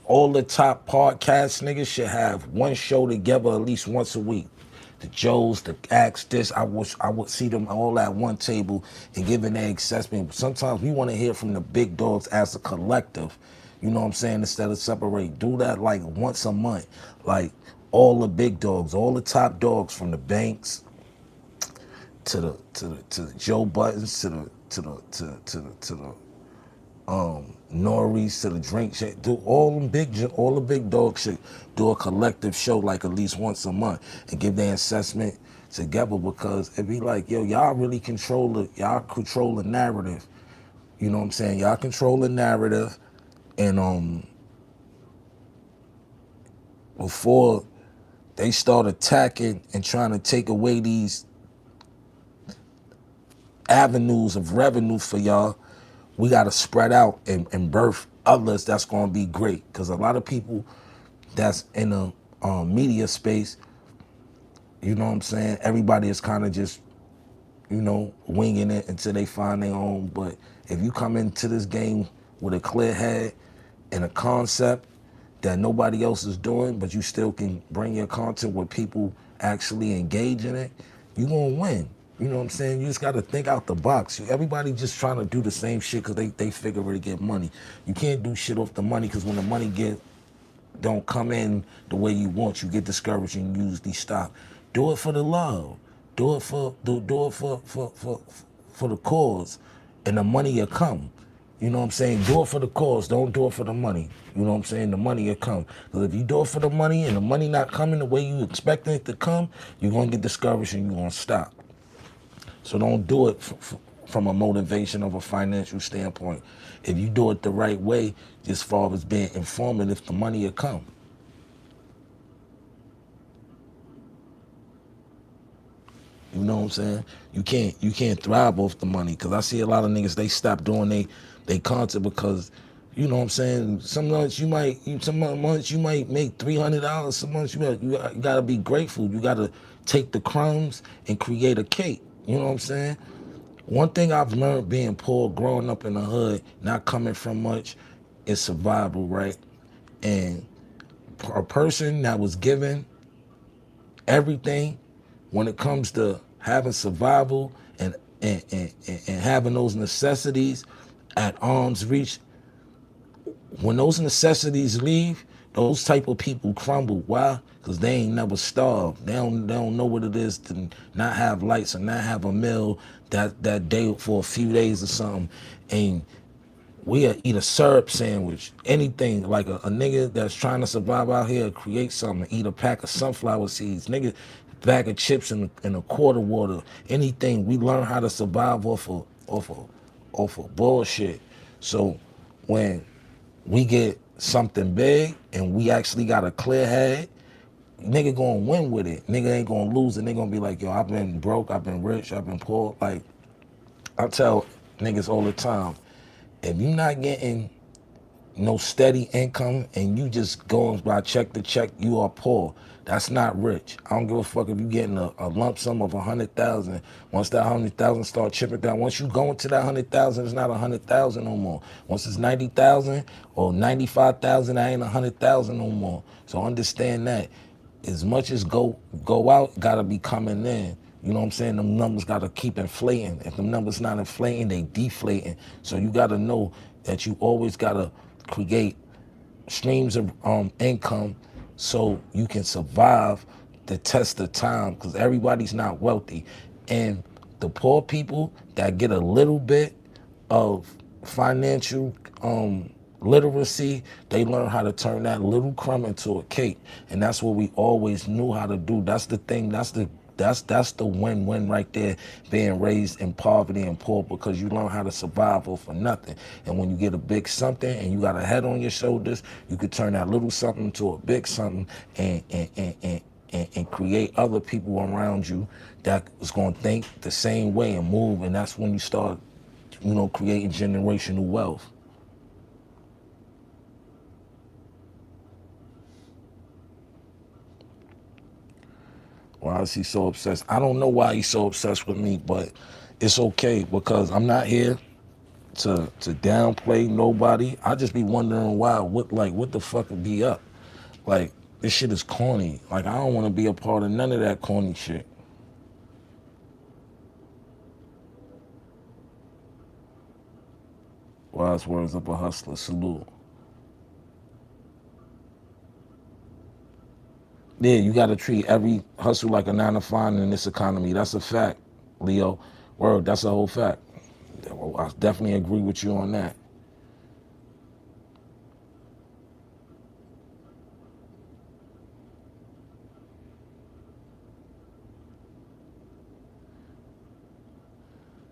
all the top podcast niggas should have one show together at least once a week. The Joes, the Acts, this, I would see them all at one table and giving their assessment. Sometimes we want to hear from the big dogs as a collective. You know what I'm saying? Instead of separate. Do that like once a month. Like all the big dogs, all the top dogs, from the Banks to the Joe Buttons to the Norris to the drink shit. Do all the big dogs should do a collective show like at least once a month and give their assessment together, because it'd be like, yo, y'all really control the narrative. You know what I'm saying? Y'all control the narrative, and before they start attacking and trying to take away these avenues of revenue for y'all, we got to spread out and birth others that's going to be great. Because a lot of people that's in the media space, you know what I'm saying, everybody is kind of just winging it until they find their own. But if you come into this game with a clear head and a concept that nobody else is doing, but you still can bring your content where people actually engage in it, you're gonna win. You know what I'm saying? You just gotta think out the box. Everybody just trying to do the same shit because they figure to get money. You can't do shit off the money because when the money don't come in the way you want, you get discouraged and you usually stop. Do it for the love. Do it for the cause, and the money will come. You know what I'm saying? Do it for the cause. Don't do it for the money. You know what I'm saying? The money will come. Because if you do it for the money and the money not coming the way you expecting it to come, you're gonna get discouraged and you're gonna stop. So don't do it from a motivation of a financial standpoint. If you do it the right way, as far as being informative, the money will come. You know what I'm saying? You can't thrive off the money, because I see a lot of niggas, they stop doing they content because, you know what I'm saying, some months you might make $300. Some months you gotta be grateful. You gotta take the crumbs and create a cake. You know what I'm saying? One thing I've learned being poor, growing up in the hood, not coming from much, is survival, right? And a person that was given everything, when it comes to having survival and having those necessities at arm's reach, when those necessities leave, those type of people crumble. Why? Because they ain't never starved. They don't know what it is to not have lights or not have a meal that day for a few days or something. And we'll eat a syrup sandwich, anything, like a nigga that's trying to survive out here, create something, eat a pack of sunflower seeds, nigga, bag of chips and a quart of water, anything. We learn how to survive off of bullshit. So when we get something big and we actually got a clear head, nigga gonna win with it. Nigga ain't gonna lose it. Nigga gonna be like, yo, I've been broke, I've been rich, I've been poor. Like, I tell niggas all the time, if you not getting no steady income and you just going by check to check, you are poor. That's not rich. I don't give a fuck if you getting a lump sum of 100,000. Once that 100,000 start chipping down, once you go into that 100,000, it's not 100,000 no more. Once it's 90,000 or 95,000, that ain't 100,000 no more. So understand that. As much as go out, gotta be coming in. You know what I'm saying? Them numbers gotta keep inflating. If them numbers not inflating, they deflating. So you gotta know that you always gotta create streams of income so you can survive the test of time, because everybody's not wealthy. And the poor people that get a little bit of financial literacy, they learn how to turn that little crumb into a cake. And that's what we always knew how to do. That's the thing. That's the win-win right there, being raised in poverty and poor, because you learn how to survive off of nothing. And when you get a big something and you got a head on your shoulders, you could turn that little something into a big something and create other people around you that is going to think the same way and move. And that's when you start, creating generational wealth. Why is he so obsessed? I don't know why he's so obsessed with me, but it's okay, because I'm not here to downplay nobody. I just be wondering why, what the fuck would be up? Like, this shit is corny. Like, I don't want to be a part of none of that corny shit. Wise words of a hustler. Salute. Yeah, you got to treat every hustle like a 9 to 5 in this economy. That's a fact, Leo. Word, that's a whole fact. I definitely agree with you on that.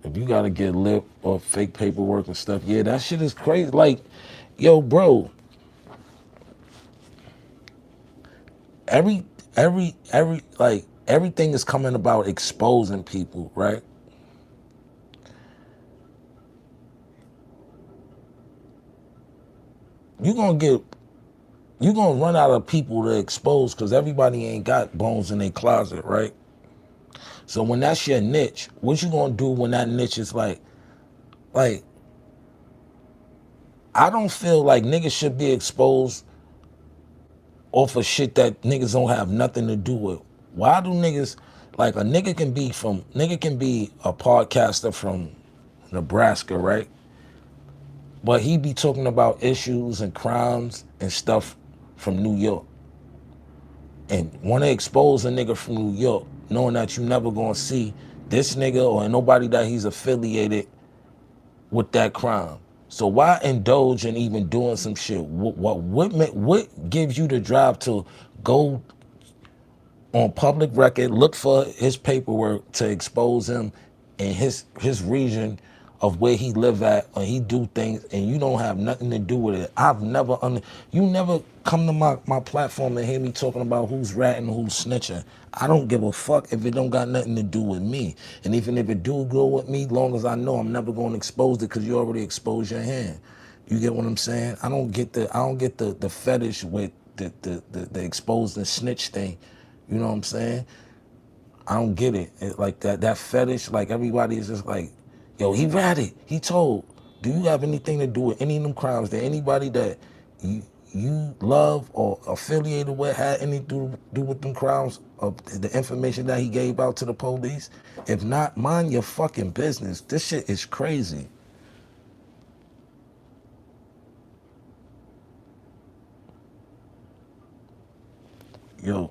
If you got to get lip or fake paperwork and stuff, yeah, that shit is crazy. Like, yo, bro, every, like, everything is coming about exposing people, right? You gonna get you're gonna run out of people to expose, because everybody ain't got bones in their closet, right? So when that's your niche, what you gonna do when that niche is like, I don't feel like niggas should be exposed off of shit that niggas don't have nothing to do with. Why do niggas, like a nigga can be a podcaster from Nebraska, right? But he be talking about issues and crimes and stuff from New York. And want to expose a nigga from New York, knowing that you never gonna see this nigga or nobody that he's affiliated with that crime. So why indulge in even doing some shit? What gives you the drive to go on public record, look for his paperwork to expose him in his region of where he live at, or he do things, and you don't have nothing to do with it? You never come to my platform and hear me talking about who's ratting, who's snitching. I don't give a fuck if it don't got nothing to do with me. And even if it do go with me, long as I know I'm never going to expose it, because you already exposed your hand. You get what I'm saying? I don't get the fetish with the exposed and snitch thing. You know what I'm saying? I don't get it. Like that fetish, like everybody is just like, yo, he ratted, he told. Do you have anything to do with any of them crimes? That anybody that you love or affiliated with had anything to do with them crimes, of the information that he gave out to the police? If not, mind your fucking business. This shit is crazy. Yo,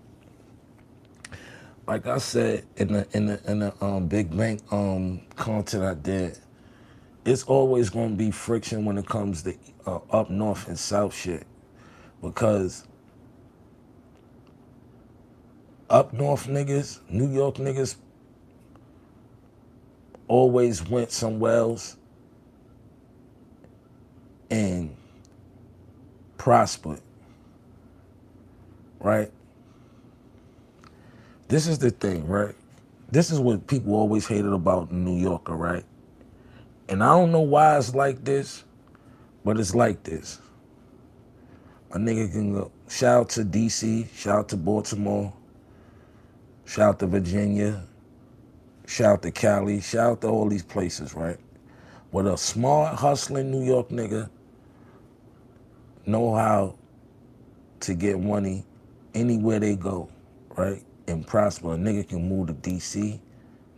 like I said in the big bank content I did, it's always gonna be friction when it comes to up north and south shit, because up north niggas, New York niggas, always went somewhere else and prospered, right? This is the thing, right? This is what people always hated about New Yorker, right? And I don't know why it's like this, but it's like this. A nigga can go, shout out to DC, shout out to Baltimore, shout out to Virginia, shout out to Cali, shout out to all these places, right? But a smart, hustling New York nigga know how to get money anywhere they go, right? And prosper. A nigga can move to DC,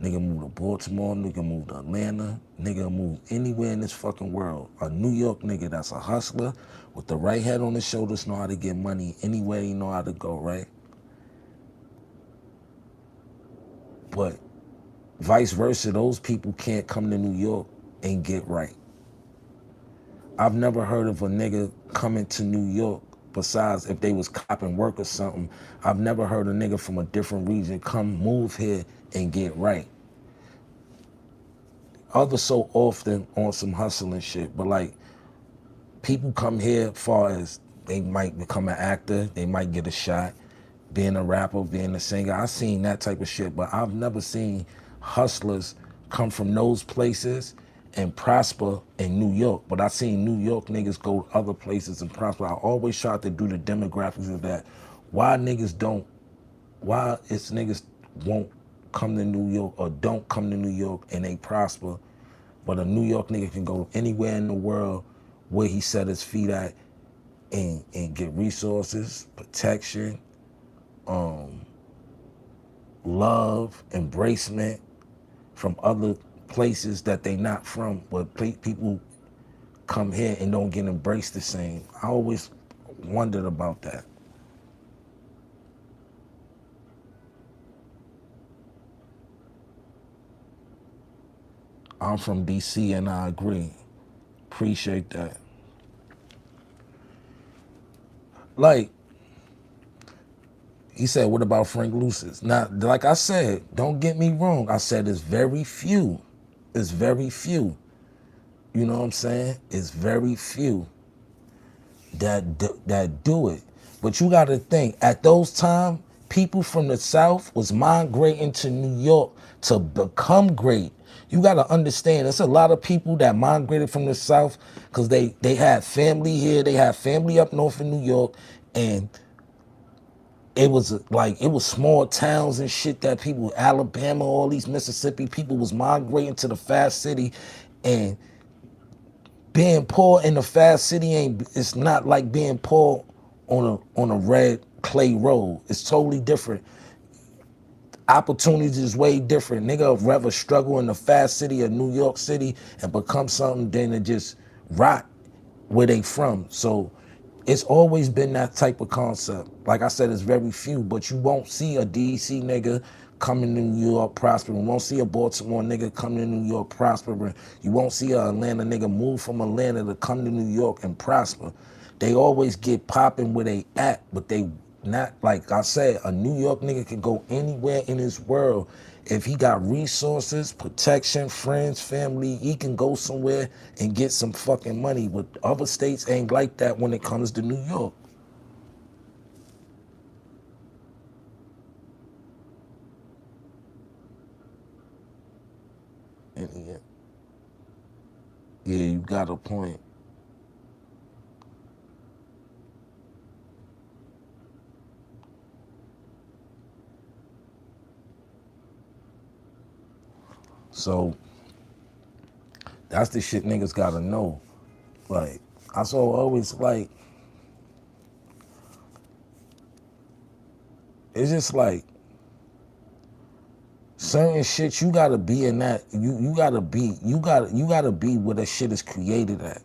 nigga move to Baltimore, nigga move to Atlanta, nigga move anywhere in this fucking world. A New York nigga that's a hustler with the right head on his shoulders know how to get money anywhere he know how to go, right? But vice versa, those people can't come to New York and get right. I've never heard of a nigga coming to New York, besides if they was copping work or something. I've never heard a nigga from a different region come move here and get right. Other so often on some hustling shit, but like people come here far as they might become an actor, they might get a shot, being a rapper, being a singer. I've seen that type of shit, but I've never seen hustlers come from those places and prosper in New York. But I seen New York niggas go to other places and prosper. I always tried to do the demographics of that. Why it's niggas won't come to New York or don't come to New York and they prosper, but a New York nigga can go anywhere in the world where he set his feet at and get resources, protection, love, embracement from other places that they not from, but people come here and don't get embraced the same. I always wondered about that. I'm from DC and I agree. Appreciate that. Like, he said, what about Frank Lucas? Now, like I said, don't get me wrong. I said it's very few. It's very few. You know what I'm saying? It's very few that do it. But you got to think, at those times, people from the South was migrating to New York to become great. You got to understand, there's a lot of people that migrated from the South because they had family here, they had family up north in New York, and it was like, it was small towns and shit that people, Alabama, all these Mississippi people was migrating to the fast city. And being poor in the fast city it's not like being poor on a red clay road. It's totally different. Opportunities is way different. Nigga would rather struggle in the fast city of New York City and become something than to just rot where they from. So it's always been that type of concept. Like I said, it's very few, but you won't see a DC nigga coming to New York prospering. You won't see a Baltimore nigga coming to New York prospering. You won't see a Atlanta nigga move from Atlanta to come to New York and prosper. They always get popping where they at, but they not, like I said, a New York nigga can go anywhere in this world. If he got resources, protection, friends, family, he can go somewhere and get some fucking money. But other states ain't like that when it comes to New York. And yeah, you got a point. So that's the shit niggas gotta know. Like, I saw always like, it's just like certain shit you gotta be in that. You gotta be where the shit is created at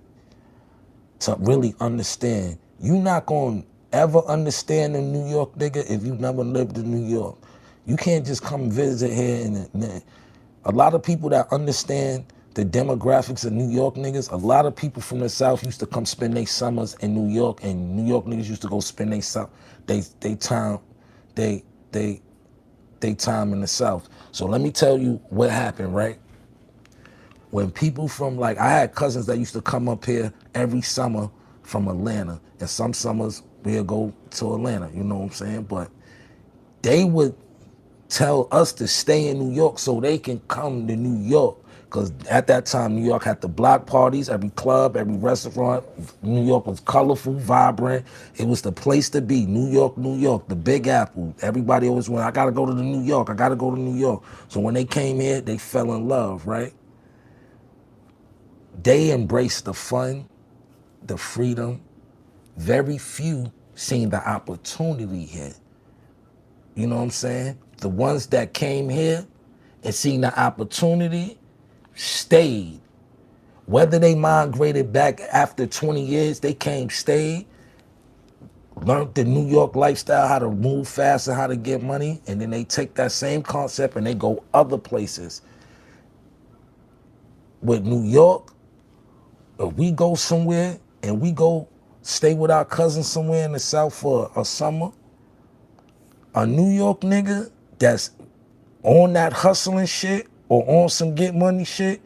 to really understand. You not gonna ever understand a New York nigga if you never lived in New York. You can't just come visit here and a lot of people that understand the demographics of New York niggas, a lot of people from the South used to come spend their summers in New York, and New York niggas used to go spend they time they they they time in the South. So let me tell you what happened, right? When people from, like, I had cousins that used to come up here every summer from Atlanta, and some summers we'd go to Atlanta, you know what I'm saying? But they would tell us to stay in New York so they can come to New York. Because at that time, New York had the block parties, every club, every restaurant. New York was colorful, vibrant. It was the place to be. New York, New York, the Big Apple. Everybody always went, I gotta go to New York, I gotta go to New York. So when they came here, they fell in love, right? They embraced the fun, the freedom. Very few seen the opportunity here. You know what I'm saying? The ones that came here and seen the opportunity stayed. Whether they migrated back after 20 years, they came, stayed, learned the New York lifestyle, how to move fast and how to get money, and then they take that same concept and they go other places. With New York, if we go somewhere and we go stay with our cousins somewhere in the South for a summer, a New York nigga that's on that hustling shit or on some get money shit,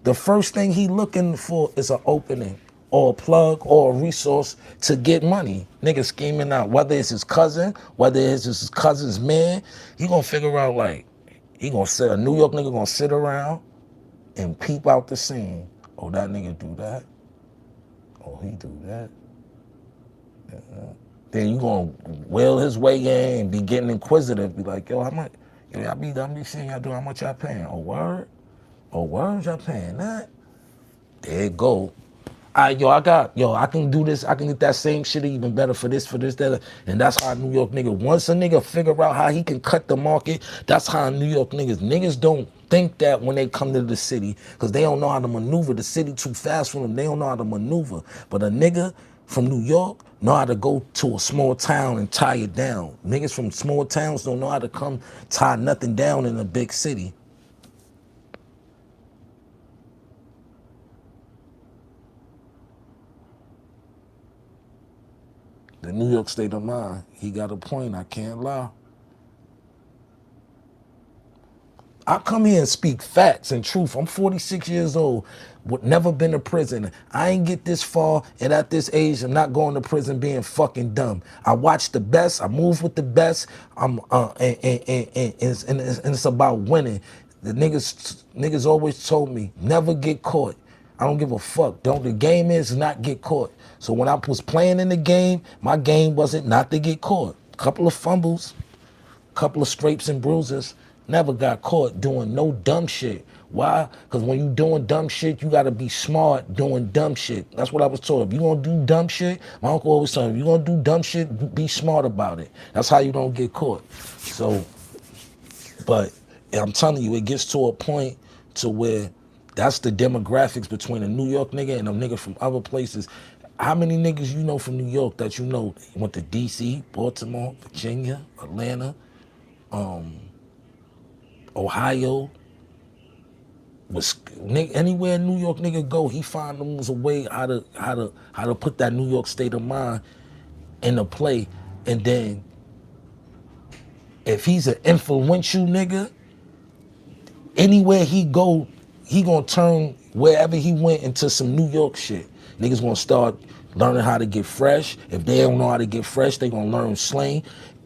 the first thing he looking for is an opening or a plug or a resource to get money. Nigga scheming out, whether it's his cousin, whether it's his cousin's man, he gonna figure out, like, he gonna sit, a New York nigga gonna sit around and peep out the scene. Oh, that nigga do that. Oh, he do that. Then you gonna will his way in and be getting inquisitive, be like, yo, how much? Yo, I be seeing y'all do, how much y'all paying? Oh, word? Oh, word, y'all paying that? There it go. All right, I can do this, I can get that same shit even better for this, that. And that's how New York nigga, once a nigga figure out how he can cut the market, that's how New York niggas don't think that when they come to the city, because they don't know how to maneuver. The city too fast for them, they don't know how to maneuver. But a nigga from New York know how to go to a small town and tie it down. Niggas from small towns don't know how to come tie nothing down in a big city. The New York state of mind, he got a point, I can't lie. I come here and speak facts and truth. I'm 46 years old, never been to prison. I ain't get this far, and at this age, I'm not going to prison being fucking dumb. I watch the best, I move with the best, and it's about winning. The niggas always told me, never get caught. I don't give a fuck. The game is not get caught. So when I was playing in the game, my game wasn't not to get caught. Couple of fumbles, couple of scrapes and bruises. Never got caught doing no dumb shit. Why? Because when you doing dumb shit, you gotta be smart doing dumb shit. That's what I was told. If you gonna do dumb shit, my uncle always told me, if you gonna do dumb shit, be smart about it. That's how you don't get caught. So, but I'm telling you, it gets to a point to where that's the demographics between a New York nigga and a nigga from other places. How many niggas you know from New York that you know went to DC, Baltimore, Virginia, Atlanta, Ohio, was anywhere New York nigga go, he find them was a way how to put that New York state of mind into play. And then if he's an influential nigga, anywhere he go, he gonna turn wherever he went into some New York shit. Niggas gonna start learning how to get fresh. If they don't know how to get fresh, they gonna learn slang.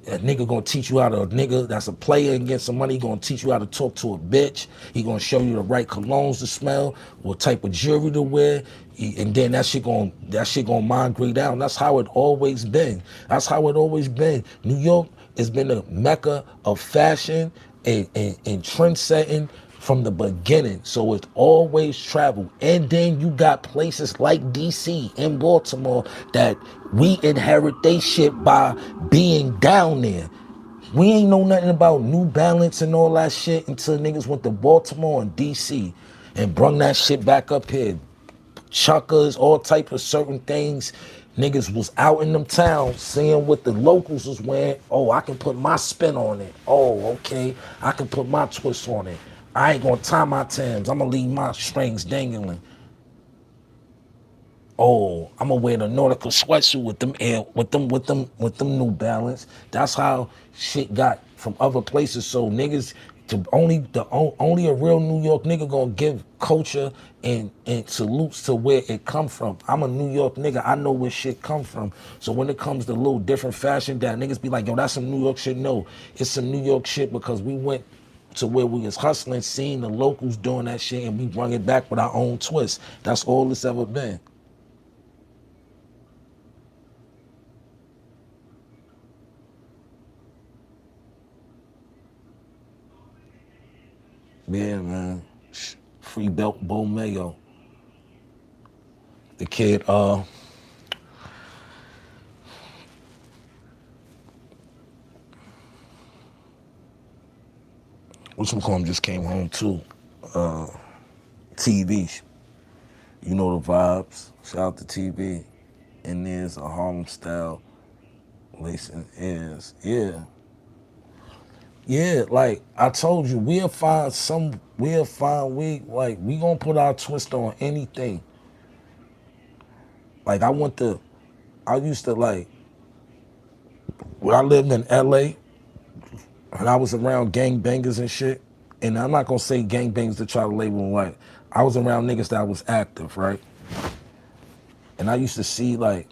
A nigga gonna teach you how to, a nigga that's a player and get some money, he gonna teach you how to talk to a bitch. He gonna show you the right colognes to smell, what type of jewelry to wear, and then that shit gonna migrate out. And that's how it always been. That's how it always been. New York has been a mecca of fashion and trend setting from the beginning. So it's always travel. And then you got places like DC and Baltimore that we inherit they shit by being down there. We ain't know nothing about New Balance and all that shit until niggas went to Baltimore and DC and brung that shit back up here. Chuckers, all type of certain things. Niggas was out in them towns seeing what the locals was wearing. Oh, I can put my spin on it. Oh, okay, I can put my twist on it. I ain't gonna tie my Timbs. I'm gonna leave my strings dangling. Oh, I'm gonna wear the nautical sweatsuit with them with them New Balance. That's how shit got from other places. So niggas only a real New York nigga gonna give culture and salutes to where it come from. I'm a New York nigga. I know where shit come from. So when it comes to little different fashion that niggas be like, yo, that's some New York shit. No, it's some New York shit because we went to where we was hustling, seeing the locals doing that shit, and we brought it back with our own twist. That's all it's ever been. Yeah, man. Free belt Bo Mayo. The kid, what's some call him just came home too. TV. You know the vibes. Shout out to TV. And there's a Harlem style lacing ears. Yeah. Yeah, like I told you, we gonna put our twist on anything. Like I used to like, when I lived in LA, and I was around gangbangers and shit, and I'm not gonna say gangbangers to try to label them like, I was around niggas that was active, right? And I used to see like,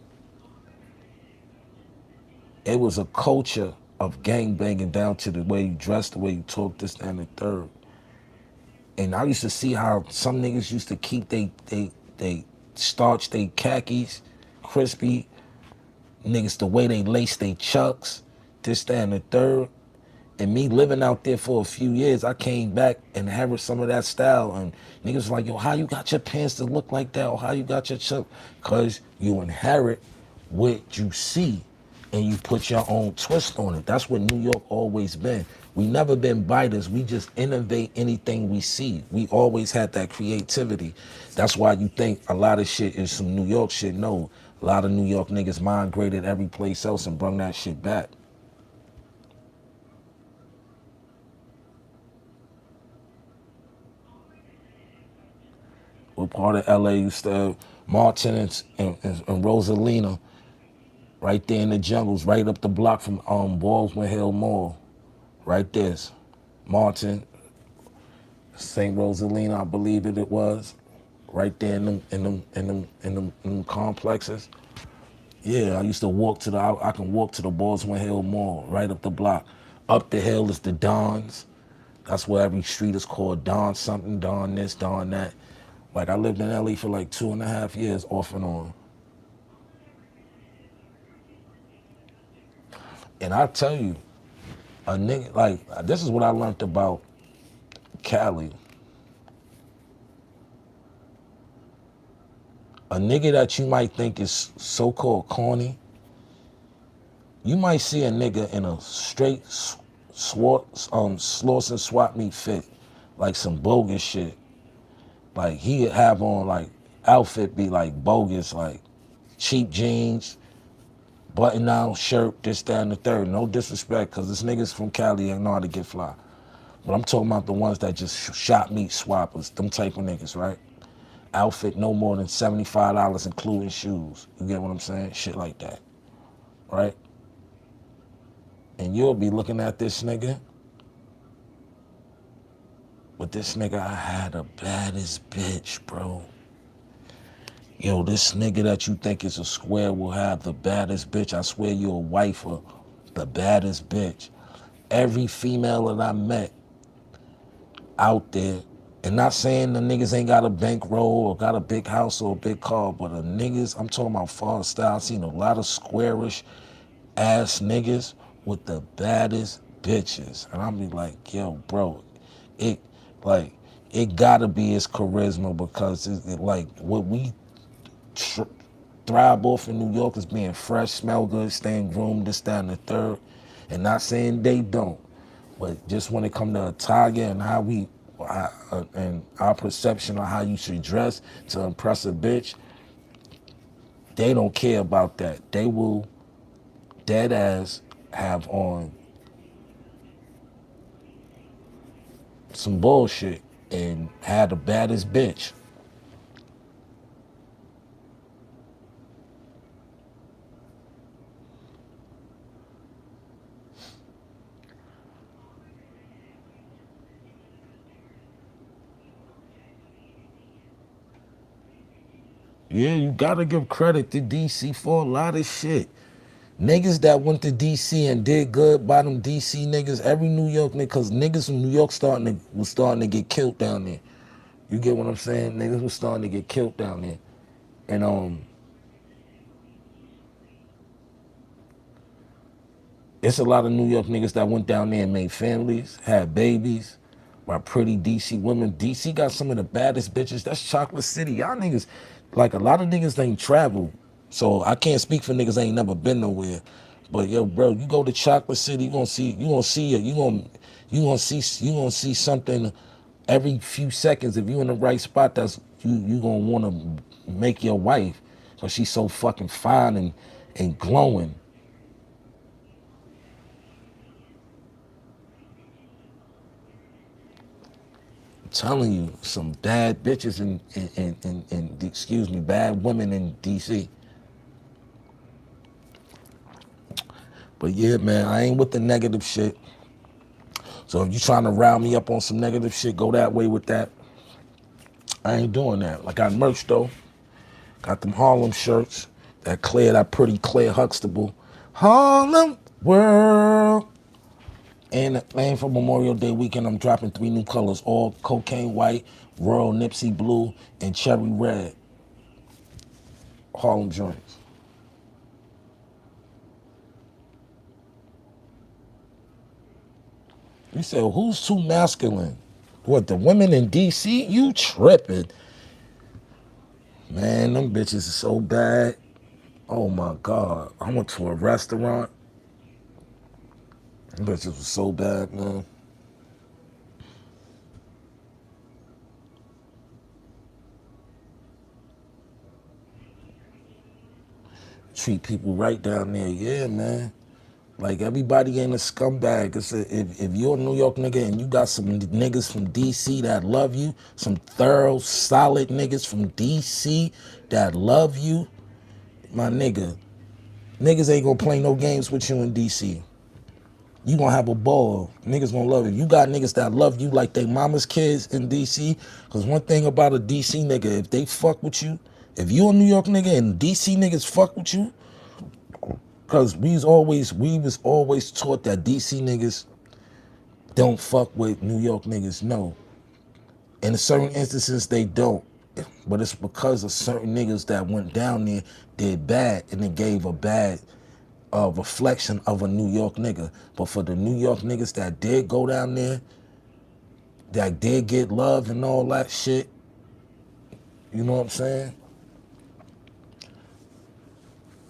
it was a culture of gangbanging down to the way you dress, the way you talk, this, that, and the third. And I used to see how some niggas used to keep they starch they khakis crispy, niggas the way they lace they chucks, this, that, and the third. And me living out there for a few years, I came back and had some of that style. And niggas was like, yo, how you got your pants to look like that? Or how you got your chuck? Because you inherit what you see and you put your own twist on it. That's what New York always been. We never been biters. We just innovate anything we see. We always had that creativity. That's why you think a lot of shit is some New York shit. No, a lot of New York niggas migrated every place else and brung that shit back. What part of LA you stay? Martin and Rosalina, right there in the jungles, right up the block from Baldwin Hill Mall. Right there. Martin, St. Rosalina, I believe it was. Right there in them complexes. Yeah, I used to walk to I can walk to the Baldwin Hill Mall, right up the block. Up the hill is the Dons. That's where every street is called Don something, Don this, Don that. Like I lived in LA for like 2.5 years off and on. And I tell you, a nigga, like, this is what I learned about Cali. A nigga that you might think is so-called corny, you might see a nigga in a straight Slauson swap meet fit, like some bogus shit. Like he'd have on like outfit be like bogus, like cheap jeans, button down shirt, this, that, and the third. No disrespect, cause this niggas from Cali ain't know how to get fly. But I'm talking about the ones that just shop meat swappers, them type of niggas, right? Outfit no more than $75, including shoes. You get what I'm saying? Shit like that, right? And you'll be looking at this nigga. But this nigga, I had the baddest bitch, bro. Yo, this nigga that you think is a square will have the baddest bitch. I swear you're a wife of the baddest bitch. Every female that I met out there, and not saying the niggas ain't got a bankroll or got a big house or a big car, but the niggas, I'm talking about far style, I've seen a lot of squarish ass niggas with the baddest bitches. And I'll be like, yo, bro, it like it gotta be his charisma, because it like what we thrive off in New York is being fresh, smell good, staying groomed, this, that, and the third. And not saying they don't, but just when it come to attire and how we and our perception of how you should dress to impress a bitch, they don't care about that. They will dead ass have on some bullshit and had the baddest bitch. Yeah, you gotta give credit to DC for a lot of shit. Niggas that went to DC and did good by them DC niggas, every New York nigga, cause niggas from New York was starting to get killed down there. You get what I'm saying? Niggas was starting to get killed down there. And it's a lot of New York niggas that went down there and made families, had babies by pretty DC women. DC got some of the baddest bitches. That's Chocolate City. Y'all niggas, like a lot of niggas ain't travel. So I can't speak for niggas that ain't never been nowhere. But yo, bro, you go to Chocolate City, you gonna see something every few seconds. If you in the right spot, that's you gonna wanna make your wife. Cause she's so fucking fine and glowing. Telling you, some bad bitches in excuse me, bad women in DC. But yeah, man, I ain't with the negative shit. So if you trying to rile me up on some negative shit, go that way with that. I ain't doing that. Like, I got merch though. Got them Harlem shirts. That pretty Claire Huxtable. Harlem World. And for Memorial Day weekend, I'm dropping 3 new colors, all cocaine white, royal Nipsey blue, and cherry red. Harlem joints. You said, who's too masculine? What, the women in DC? You tripping. Man, them bitches are so bad. Oh my God. I went to a restaurant. Them bitches was so bad, man. Treat people right down there. Yeah, man. Like, everybody ain't a scumbag. If you're a New York nigga and you got some niggas from DC that love you, some thorough, solid niggas from DC that love you, my nigga, niggas ain't gonna play no games with you in DC. You gonna have a ball. Niggas gonna love you. You got niggas that love you like they mama's kids in DC. Cause one thing about a DC nigga, if they fuck with you, if you a New York nigga and DC niggas fuck with you, cause we was always taught that DC niggas don't fuck with New York niggas. No. In certain instances they don't. But it's because of certain niggas that went down there, did bad, and it gave a bad a reflection of a New York nigga. But for the New York niggas that did go down there, that did get love and all that shit, you know what I'm saying?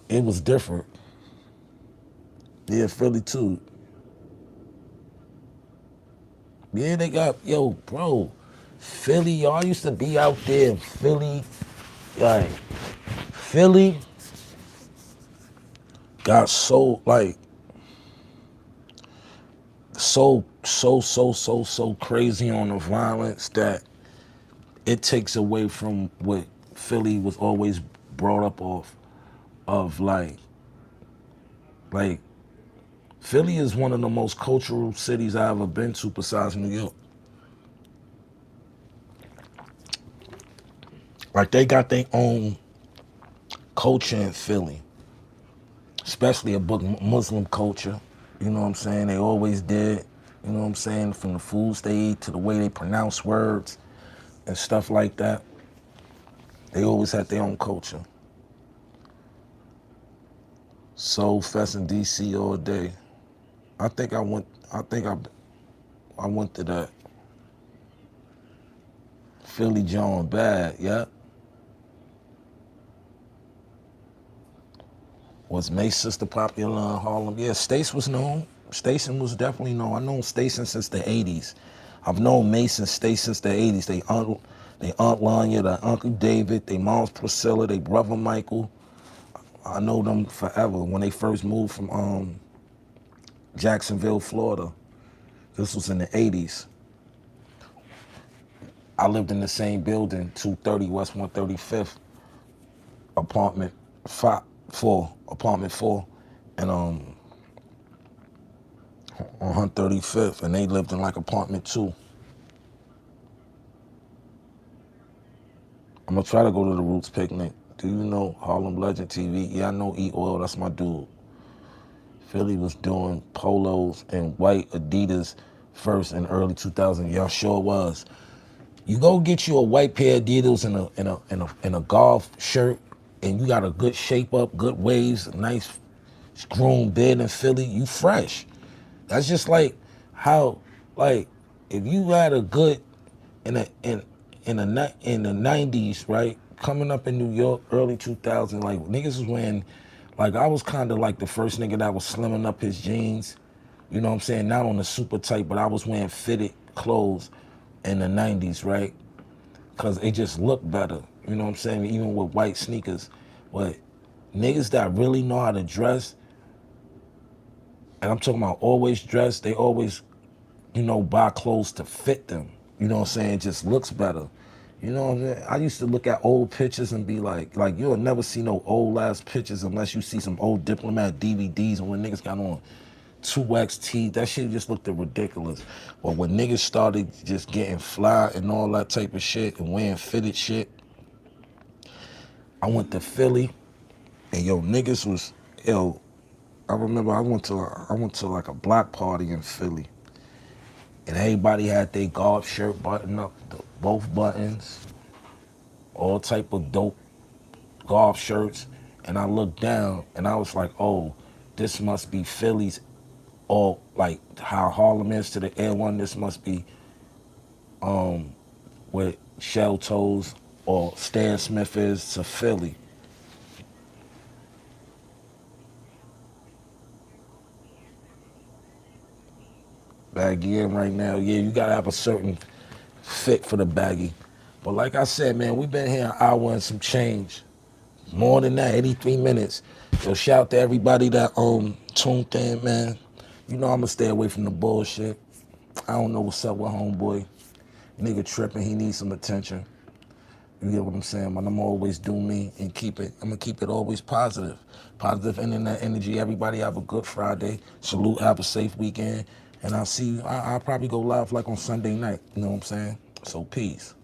It was different. Yeah, Philly too. Yeah, they got, yo, bro, Philly, y'all used to be out there in Philly, like, Philly got so, like, so crazy on the violence that it takes away from what Philly was always brought up off of, like, Philly is one of the most cultural cities I ever been to besides New York. Like, they got their own culture in Philly, especially a Muslim culture. You know what I'm saying? They always did. You know what I'm saying? From the foods they eat to the way they pronounce words and stuff like that. They always had their own culture. Soul Fest in DC all day. I think I went. I went to that. Philly John Bad. Yeah. Was May's sister popular in Harlem? Yeah, Stace was known. Station was definitely known. I've known Station since the 80s. I've known Mason Stace since the 80s. They Aunt Lanya, their Uncle David, they mom's Priscilla, they brother Michael. I know them forever. When they first moved from Jacksonville, Florida. This was in the 80s. I lived in the same building, 230 West 135th, apartment 4, and on 135th, and they lived in like apartment 2. I'm gonna try to go to the Roots picnic. Do you know Harlem Legend TV? Yeah, I know E Oil, that's my dude. Philly was doing polos and white Adidas first in early 2000. Y'all sure was. You go get you a white pair of Adidas and a golf shirt, and you got a good shape up, good waves, a nice groomed beard in Philly. You fresh. That's just like how, like, if you had a good in the 90s, right? Coming up in New York, early 2000, like niggas was wearing, like I was kind of like the first nigga that was slimming up his jeans. You know what I'm saying? Not on the super tight, but I was wearing fitted clothes in the 90s, right? Because it just looked better. You know what I'm saying? Even with white sneakers. But niggas that really know how to dress, and I'm talking about always dress, they always, buy clothes to fit them. You know what I'm saying? It just looks better. You know what I'm saying? I used to look at old pictures and be like you'll never see no old ass pictures unless you see some old Diplomat DVDs and when niggas got on 2XT, that shit just looked ridiculous. But when niggas started just getting fly and all that type of shit and wearing fitted shit, I went to Philly and niggas was, I remember I went to like a block party in Philly. And everybody had their golf shirt buttoned up, both buttons, all type of dope golf shirts. And I looked down and I was like, oh, this must be Philly's, or like how Harlem is to the Air One, this must be what Shell Toes or Stan Smith is to Philly. Baggy in right now, yeah, you gotta have a certain fit for the baggy. But like I said, man, we've been here an hour and some change. More than that, 83 minutes. So shout out to everybody that tuned in, man. You know I'ma stay away from the bullshit. I don't know what's up with homeboy. Nigga tripping, he needs some attention. You get what I'm saying? But I'm always do me and I'm gonna keep it always positive. Positive internet energy. Everybody have a good Friday. Salute, have a safe weekend. And I'll see you, I'll probably go live like on Sunday night. You know what I'm saying? So peace.